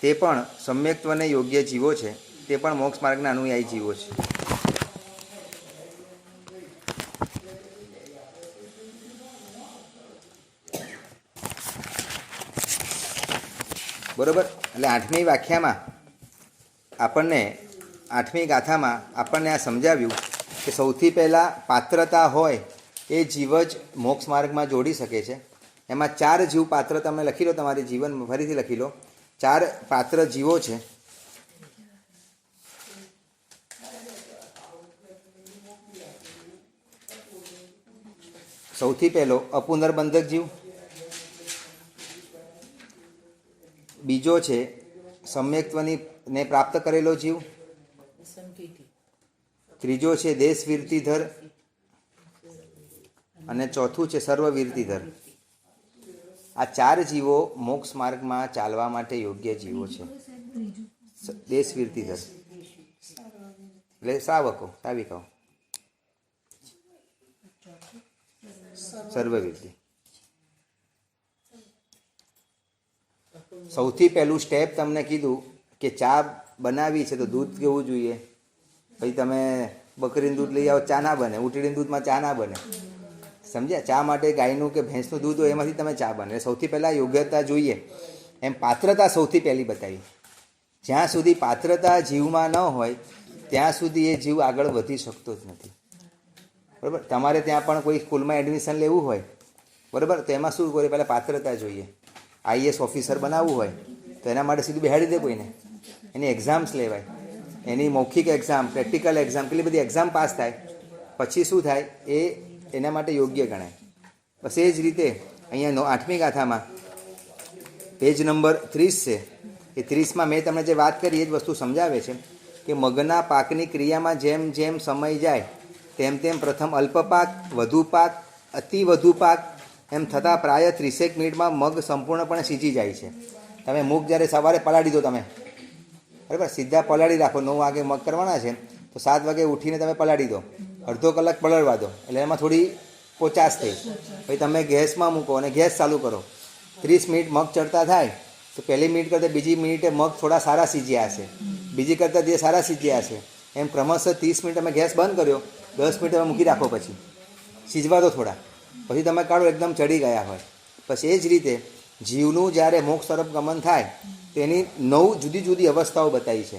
તે પણ સમ્યક્ત્વને યોગ્ય જીવો છે, તે પણ મોક્ષ માર્ગના અનુયાયી જીવો છે. બરોબર. એટલે આઠમી વ્યાખ્યામાં આપણને, આઠમી ગાથામાં આપણને આ સમજાવ્યું કે સૌથી પહેલાં પાત્રતા હોય એ જીવ જ મોક્ષ માર્ગમાં જોડી શકે છે. એમાં 4 જીવ પાત્ર તમે લખી લો, તમારી જીવન ફરીથી લખી લો. 4 પાત્ર જીવો છે. સૌથી પહેલો અપુનર્બંધક જીવ, બીજો છે સમ્યક્ત્વની ને પ્રાપ્ત કરેલો જીવ, ત્રીજો છે દેશવીરતીધર અને ચોથું છે સર્વવીરતીધર. આ 4 જીવો મોક્ષ માર્ગમાં ચાલવા માટે યોગ્ય જીવો છે. દેશવીરતીધર એટલે શ્રાવકો, સાવિકાઓ, સર્વવીરતી. સૌથી પહેલું સ્ટેપ તમને કીધું કે ચા બનાવી છે તો દૂધ કેવું જોઈએ. પછી તમે બકરીનું દૂધ લઈ આવો, ચા ના બને. ઉટડીનું દૂધમાં ચા ના બને, સમજ્યા. ચા માટે ગાયનું કે ભેંસનું દૂધ હોય એમાંથી તમે ચા બને. સૌથી પહેલાં યોગ્યતા જોઈએ. એમ પાત્રતા સૌથી પહેલી બતાવી. જ્યાં સુધી પાત્રતા જીવમાં ન હોય ત્યાં સુધી એ જીવ આગળ વધી શકતો જ નથી, બરાબર. તમારે ત્યાં પણ કોઈ સ્કૂલમાં એડમિશન લેવું હોય, બરાબર, તો એમાં શું કરે, પહેલાં પાત્રતા જોઈએ. આઈએસ ઓફિસર બનાવવું હોય તો એના માટે સીધું બેહાડી દે કોઈને. એની એક્ઝામ્સ લેવાય, એની મૌખિક એક્ઝામ, પ્રેક્ટિકલ એક્ઝામ, કેટલી બધી એક્ઝામ પાસ થાય પછી શું થાય એ એના માટે યોગ્ય ગણાય. બસ એ જ રીતે અહીંયા 8મી ગાથામાં પેજ નંબર 30 છે. એ 30માં મેં તમને જે વાત કરી એ જ વસ્તુ સમજાવે છે કે મગના પાકની ક્રિયામાં જેમ જેમ સમય જાય તેમ તેમ પ્રથમ અલ્પ પાક, વધુ પાક, અતિ વધુ પાક એમ થતાં પ્રાય 30 મિનિટમાં મગ સંપૂર્ણપણે સીજી જાય છે. તમે મૂગ જ્યારે સવારે પલાળી દો તમે, બરાબર, સીધા પલાળી રાખો. 9 વાગે મગ કરવાના છે તો 7 વાગે ઉઠીને તમે પલાળી દો, અડધો કલાક પલળવા દો, એટલે એમાં થોડી પોચાશ થઈ. પછી તમે ગેસમાં મૂકો અને ગેસ ચાલુ કરો. 30 મિનિટ મગ ચડતા થાય તો પહેલી મિનિટ કરતાં બીજી મિનિટે મગ થોડા સારા સીજ્યા હશે, બીજી કરતાં જે સારા સીજ્યા હશે. એમ ક્રમશઃ 30 મિનિટ તમે ગેસ બંધ કર્યો, 10 મિનિટ તમે મૂકી રાખો, પછી સીજવા દો થોડા, પછી તમે કાઢો એકદમ ચડી ગયા હોય. પછી એ જ રીતે જીવનું જ્યારે મોક્ષ તરફ ગમન થાય તેની 9 જુદી જુદી અવસ્થાઓ બતાવી છે.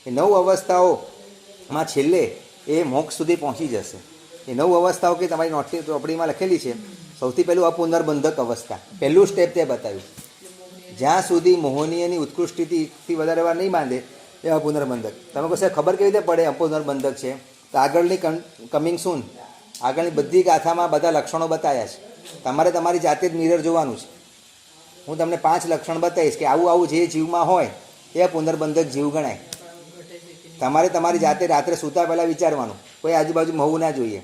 એ 9 અવસ્થાઓમાં છેલ્લે એ મોક્ષ સુધી પહોંચી જશે. એ 9 અવસ્થાઓ કે તમારી ચોપડીમાં લખેલી છે. સૌથી પહેલું અપુનર્બંધક અવસ્થા, પહેલું સ્ટેપ તે બતાવ્યું. જ્યાં સુધી મોહનીયની ઉત્કૃષ્ટિથી વધારે વાર નહીં બાંધે એ અપુનર્બંધક. તમે કહો ખબર કેવી રીતે પડે અપુનર્બંધક છે? તો આગળની કમિંગ સૂન, આગળની બધી ગાથામાં બધા લક્ષણો બતાવ્યા છે. તમારે તમારી જાતે જ મિરર જોવાનું છે. હું તમને 5 લક્ષણ બતાવીશ કે આવું આવું જે જીવમાં હોય એ પુનર્બંધક જીવ ગણાય. તમારે તમારી જાતે રાત્રે સૂતા પહેલાં વિચારવાનું, કોઈ આજુબાજુ હોવું ના જોઈએ.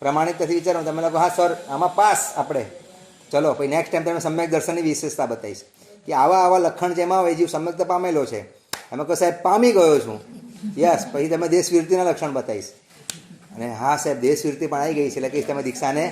પ્રમાણિકતાથી વિચારવાનું. તમે લોકો હા સર આમાં પાસ આપણે, ચલો પછી નેક્સ્ટ ટાઈમ તમને સમ્યક દર્શનની વિશેષતા બતાવીશ. કે આવા લક્ષણ જેમાં હોય જીવ સમ્યક્તા પામેલો છે, એમાં કહો સાહેબ પામી ગયો છું, યસ, પછી તમે દેશવીરતીના લક્ષણ બતાવીશ, અને હા સાહેબ દેશવીરતી પણ આવી ગઈ છે, એટલે કે તમે દીક્ષાને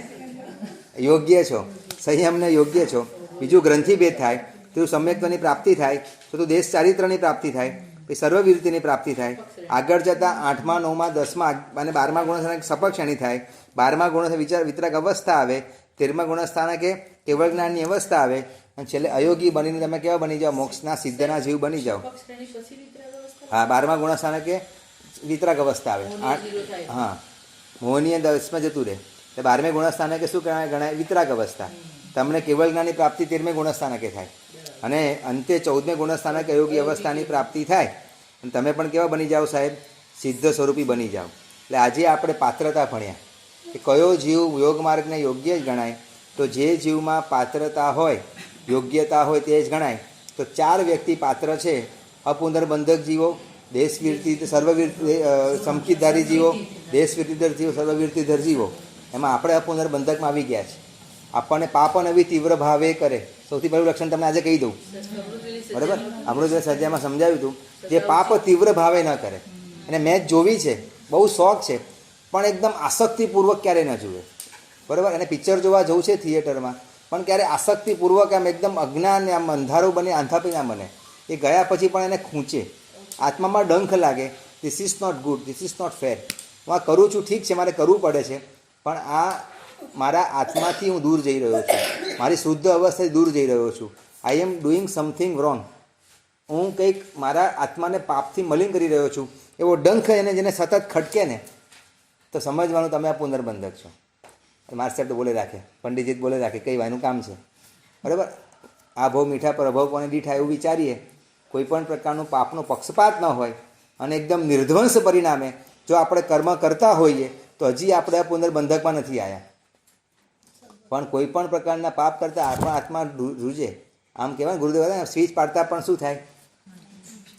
યોગ્ય છો, સંયમને યોગ્ય છો. બીજું ગ્રંથિભેદ થાય તો સમ્યક્તાની પ્રાપ્તિ થાય, તો દેશ ચારિત્રની પ્રાપ્તિ થાય, પછી સર્વવીરતીની પ્રાપ્તિ થાય. આગળ જતાં 8મા 9મા 10મા અને 12મા ગુણસ્થાને સપક્ષણી થાય, 12મા ગુણસ્થાન વિતરાગ અવસ્થા આવે, 13મા ગુણસ્થાને કે કેવળ જ્ઞાનની અવસ્થા આવે, અને છેલ્લે અયોગી બનીને તમે કેવા બની જાઓ? મોક્ષના સિદ્ધના જીવ બની જાઓ. હા, 12મા ગુણસ્થાને કે વિતરાગ અવસ્થા આવે. હા, મોહનીય 10માં જતું રહે, એટલે 12મે ગુણસ્થાને કે શું ગણાય? વિતરાગ અવસ્થા. તમને કેવળ જ્ઞાનની પ્રાપ્તિ 13મે ગુણસ્થાનકે થાય, અને અંતે 14મે ગુણસ્થાનકે અયોગી અવસ્થાની પ્રાપ્તિ થાય, અને તમે પણ કેવા બની જાઓ સાહેબ? સિદ્ધ સ્વરૂપી બની જાઓ. એટલે આજે આપણે પાત્રતા ભણ્યા કે કયો જીવ યોગ માર્ગને યોગ્ય જ ગણાય. તો જે જીવમાં પાત્રતા હોય, યોગ્યતા હોય તે જ ગણાય. તો 4 વ્યક્તિ પાત્ર છે: અપુનર્બંધક જીવો, દેશવીરતી સર્વવીરતી સમકિતધારી જીવો, દેશવીરતીધર જીવો, સર્વવીરતીધર જીવો. એમાં આપણે અપુનર્બંધકમાં આવી ગયા છે. આપણને પાપ નવી તીવ્ર ભાવે કરે. સૌથી પહેલું લક્ષણ તમને આજે કહી દઉં, બરાબર? આપણું જે સદ્યામાં સમજાવ્યું હતું, જે પાપ તીવ્ર ભાવે ન કરે. અને મેચ જોવી છે, બહુ શોખ છે, પણ એકદમ આસક્તિપૂર્વક ક્યારેય ન જુએ, બરાબર? અને પિક્ચર જોવા જવું છે થિયેટરમાં, પણ ક્યારે આસક્તિપૂર્વક આમ એકદમ અજ્ઞાન આમ અંધારું બને, આંધાપી ના બને. એ ગયા પછી પણ એને ખૂંચે, આત્મામાં ડંખ લાગે, this is not good, this is not fair. હું આ કરું છું, ઠીક છે, મારે કરવું પડે છે, પણ આ મારા આત્માથી હું દૂર જઈ રહ્યો છું, મારી શુદ્ધ અવસ્થાથી દૂર જઈ રહ્યો છું. આઈ એમ ડુઈંગ સમથિંગ રોંગ. હું કંઈક મારા આત્માને પાપથી મલિન કરી રહ્યો છું, એવો ડંખ એને જેને સતત ખટકે ને, તો સમજવાનું તમે આ પુનર્બંધક છો. માર સાહેબ તો બોલે રાખે, પંડિતજી બોલે રાખે, કઈ વાયનું કામ છે, બરાબર? આ ભાવ મીઠા પર અભાવ કોને દીઠા, એવું વિચારીએ. કોઈ પણ પ્રકારનું પાપનો પક્ષપાત ન હોય, અને એકદમ નિર્ધ્વંસ પરિણામે જો આપણે કર્મ કરતા હોઈએ, તો હજી આપણે આ પુનર્બંધકમાં નથી આવ્યા. પણ કોઈ પણ પ્રકારના પાપ કરતાં આપણા આત્મા ધ્રુજે. આમ કહેવાય ગુરુદેવ સ્વિચ પાડતા પણ શું થાય?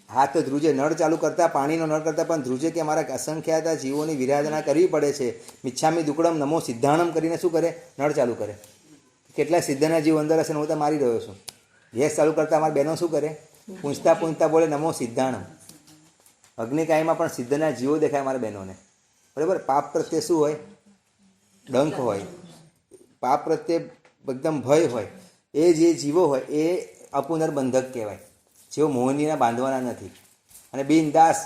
હાથ ધ્રુજે. નળ ચાલુ કરતાં, પાણીનો નળ કરતાં પણ ધ્રુજે કે અમારા અસંખ્યાતા જીવોની વિરાધના કરવી પડે છે. મિચ્છામી દુકડમ નમો સિદ્ધાણમ કરીને શું કરે? નળ ચાલુ કરે. કેટલા સિદ્ધના જીવ અંદર હશે ને હું તો મારી રહ્યો છું. ગેસ ચાલુ કરતાં અમારી બહેનો શું કરે? પૂંછતા પૂંછતા બોલે નમો સિદ્ધાણમ. અગ્નિકાયમાં પણ સિદ્ધના જીવો દેખાય મારા બહેનોને, બરાબર? પાપ પ્રત્યે શું હોય? ડંખ હોય. પાપ પ્રત્યે એકદમ ભય હોય. એ જે જીવો હોય એ અપુનર્બંધક કહેવાય. જેઓ મોહનીના બાંધવાના નથી. અને બિનદાસ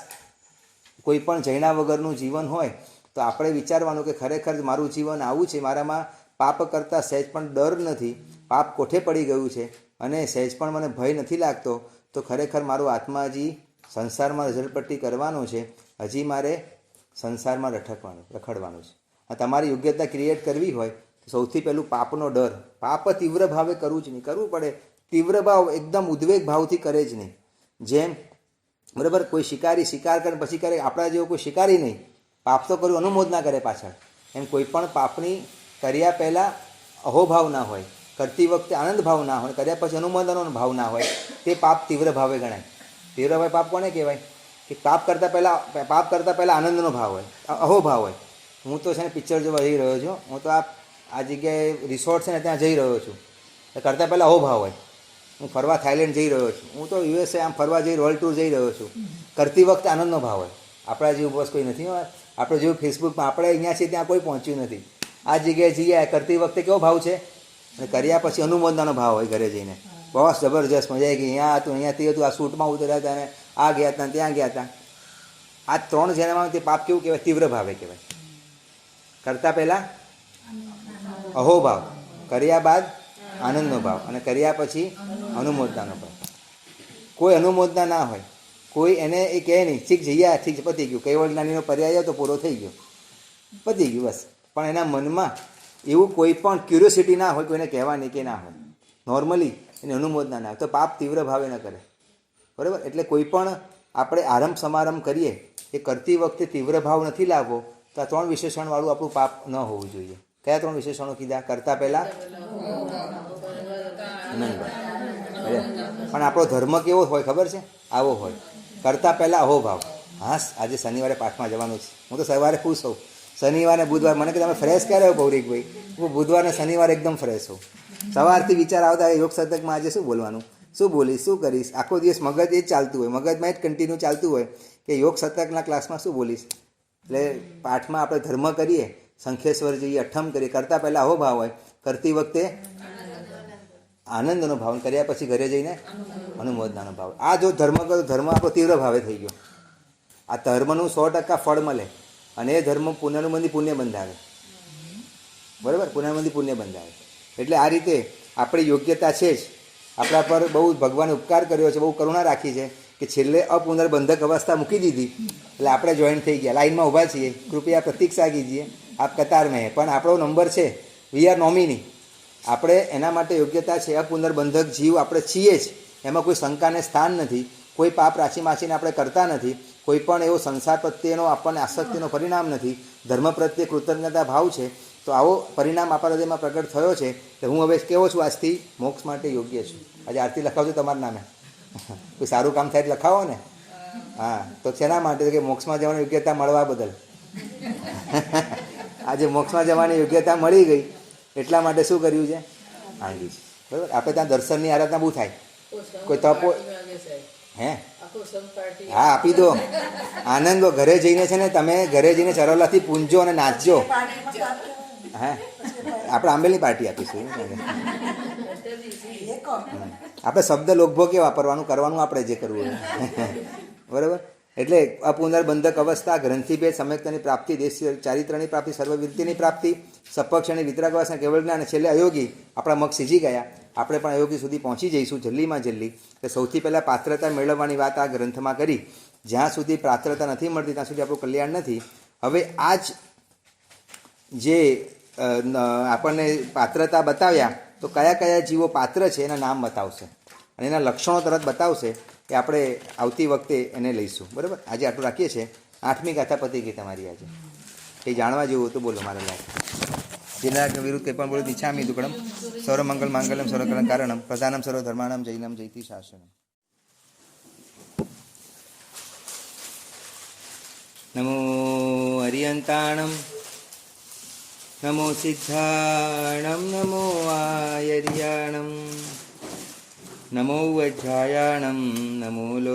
કોઈ પણ જૈના વગરનું જીવન હોય તો આપણે વિચારવાનું કે ખરેખર મારું જીવન આવું છે, મારામાં પાપ કરતાં સહેજ પણ ડર નથી, પાપ કોઠે પડી ગયું છે, અને સહેજ પણ મને ભય નથી લાગતો, તો ખરેખર મારું આત્મા હજી સંસારમાં રઝળપટ્ટી કરવાનો છે, હજી મારે સંસારમાં રખડવાનું છે. આ તમારી યોગ્યતા ક્રિએટ કરવી હોય તો સૌથી પહેલું પાપનો ડર. પાપ તીવ્ર ભાવે કરવું જ નહીં, કરવું પડે. તીવ્ર ભાવ એકદમ ઉદ્વેગ ભાવથી કરે જ નહીં. જેમ બરાબર કોઈ શિકારી શિકાર કરે પછી કરે, આપણા જેવો કોઈ શિકારી નહીં, પાપ તો કર્યું અનુમોદ ના કરે પાછળ. એમ કોઈ પણ પાપની કર્યા પહેલાં અહોભાવ ના હોય, કરતી વખતે આનંદ ભાવ ના હોય, કર્યા પછી અનુમોદનનો ભાવ ના હોય, તે પાપ તીવ્ર ભાવે ગણાય. તીવ્ર ભાવે પાપ કોને કહેવાય? કે પાપ કરતાં પહેલાં આનંદનો ભાવ હોય, અહોભાવ હોય. હું તો છે ને પિક્ચર જોવા જઈ રહ્યો છું, હું તો આ જગ્યાએ રિસોર્ટ છે ને ત્યાં જઈ રહ્યો છું, કરતાં પહેલાં અહોભાવ હોય. હું ફરવા થાઈલેન્ડ જઈ રહ્યો છું, હું તો યુએસએ આમ ફરવા જઈ વર્લ્ડ ટૂર જઈ રહ્યો છું, કરતી વખતે આનંદનો ભાવ હોય. આપણા જેવું બસ કોઈ નથી. આપણે જેવું ફેસબુકમાં આપણે અહીંયા છીએ ત્યાં કોઈ પહોંચ્યું નથી. આ જગ્યાએ જઈએ, કરતી વખતે કેવો ભાવ છે, અને કર્યા પછી અનુમોદનાનો ભાવ હોય. ઘરે જઈને બસ જબરજસ્ત મજા આવી ગઈ, અહીંયા હતું, અહીંયાથી હતું, આ શૂટમાં ઉતર્યા હતા, અને આ ગયા હતા, ત્યાં ગયા હતા. આ 3 જેનામાં તે પાપ કેવું કહેવાય? તીવ્ર ભાવે કહેવાય. કરતાં પહેલાં અહોભાવ, કર્યા બાદ આનંદનો ભાવ, અને કર્યા પછી અનુમોદનાનો ભાવ. કોઈ અનુમોદના ના હોય, કોઈ એને એ કહે નહીં, ઠીક જઈએ, ઠીક છે, પતી ગયું. કૈવલ્ય જ્ઞાનીનો પર્યાય તો પૂરો થઈ ગયો, પતી ગયું બસ. પણ એના મનમાં એવું કોઈ પણ ક્યુરિયોસિટી ના હોય, કોઈને કહેવાની કે ના હોય, નોર્મલી એની અનુમોદના ના હોય, તો પાપ તીવ્ર ભાવે ન કરે, બરાબર? એટલે કોઈ પણ આપણે આરંભ સમારંભ કરીએ એ કરતી વખતે તીવ્ર ભાવ નથી લાવવો, તો આ 3 વિશેષણવાળું આપણું પાપ ન હોવું જોઈએ. કયા 3 વિશેષણો કીધા? કરતાં પહેલાં પણ આપણો ધર્મ કેવો હોય ખબર છે? આવો હોય. કરતાં પહેલાં અહોભાવ. હા, આજે શનિવારે પાઠમાં જવાનું છે, હું તો સવારે ખુશ હોઉં. શનિવારે બુધવાર મને કે તમે ફ્રેશ ક્યારે હો પૌરિકભાઈ? હું બુધવારે શનિવારે એકદમ ફ્રેશ હોઉં. સવારથી વિચાર આવતા યોગ સતકમાં આજે શું બોલવાનું, શું બોલીશ, શું કરીશ, આખો દિવસ મગજ એ જ ચાલતું હોય, મગજમાં જ કન્ટિન્યુ ચાલતું હોય કે યોગ સતકના ક્લાસમાં શું બોલીશ. એટલે પાઠમાં આપણે ધર્મ કરીએ, શંખેશ્વર જઈએ, અઠ્ઠમ કરીએ, કરતાં પહેલાં આવો ભાવ હોય, કરતી વખતે આનંદનો ભાવ, કર્યા પછી ઘરે જઈને અનુમોદનાનો ભાવ. આ જો ધર્મ કરો, ધર્મ આપણો તીવ્ર ભાવે થઈ ગયો. આ ધર્મનું 100% ફળ મળે અને એ ધર્મ પુનઃનુબંધી પુણ્ય બંધાવે. બરાબર, પુનઃનુબંધી પુણ્ય બંધાવે. એટલે આ રીતે આપણી યોગ્યતા છે જ, આપણા પર બહુ ભગવાને ઉપકાર કર્યો છે, બહુ કરુણા રાખી છે કે છેલ્લે અપુનર્બંધક અવસ્થા મૂકી દીધી એટલે આપણે જોઈન થઈ ગયા, લાઈનમાં ઊભા છીએ, કૃપયા પ્રતીક્ષા કીજીએ, આપ કતાર મેં. પણ આપણો નંબર છે, વી આર નોમિની, આપણે એના માટે યોગ્યતા છે. અપુનર્બંધક જીવ આપણે છીએ જ, એમાં કોઈ શંકાને સ્થાન નથી. કોઈ પાપ રાશી માસીને આપણે કરતા નથી, કોઈ પણ એવો સંસાર પ્રત્યેનો આપણને આસક્તિનો પરિણામ નથી, ધર્મ પ્રત્યે કૃતજ્ઞતા ભાવ છે. તો આવો પરિણામ આપણા હૃદયમાં પ્રગટ થયો છે કે હું હવે કેવો છું, આજથી મોક્ષ માટે યોગ્ય છું. આજે આરતી લખાવજો તમારા નામે, કોઈ સારું કામ થાય એટલે લખાવો ને. હા, તો શેના માટે? કે મોક્ષમાં જવાની યોગ્યતા મળવા બદલ. આજે મોક્ષમાં જવાની યોગ્યતા મળી ગઈ એટલા માટે શું કર્યું છે? આંગી છે. બરાબર, આપણે ત્યાં દર્શનની આરાધના બહુ થાય. કોઈ તપો હે હા આપી દો, આનંદ ઘરે જઈને છે ને, તમે ઘરે જઈને ચરોલાથી પૂંજો અને નાચજો. હા, આપણે આંબેલની પાર્ટી આપીશું. આપણે શબ્દ લોકભોગે વાપરવાનું, કરવાનું આપણે જે કરવું હોય. બરાબર, એટલે અપુનર્બંધક અવસ્થા, ગ્રંથિભેદ, સમ્યક્તાની પ્રાપ્તિ, દેશ ચારિત્રની પ્રાપ્તિ, સર્વવૃત્તિની પ્રાપ્તિ, સપક્ષ અને વિતરાગવાસના કેવળ જ્ઞાન, અને છેલ્લે અયોગી. આપણા મગ સીજી ગયા, આપણે પણ અયોગી સુધી પહોંચી જઈશું જલ્દીમાં જલ્દી. કે સૌથી પહેલાં પાત્રતા મેળવવાની વાત આ ગ્રંથમાં કરી. જ્યાં સુધી પાત્રતા નથી મળતી ત્યાં સુધી આપણું કલ્યાણ નથી. હવે આ જ જે આપણને પાત્રતા બતાવ્યા, તો કયા કયા જીવો પાત્ર છે એના નામ બતાવશે અને એના લક્ષણો તરત બતાવશે કે આપણે આવતી વખતે એને લઈશું. બરાબર, આજે આટલું રાખીએ છીએ. 8મી ગાથા પતી ગઈ તમારી આજે. એ જાણવા જેવું હતું, બોલો મારા લાયક. જેના વિરુદ્ધ કંઈ પણ બોલું ઈચ્છામી દુકડમ સર્વમંગલ માંગલ્યમ સર્વકરણ કારણમ પ્રધાનમ સર્વધર્માણમ જૈનમ જયતિ શાસનમ. નમો હરિયંતાણમ, નમો સિદ્ધાણમ, નમો આયર્યાણમ, નમો વજ્જાયાણમ, નમો લો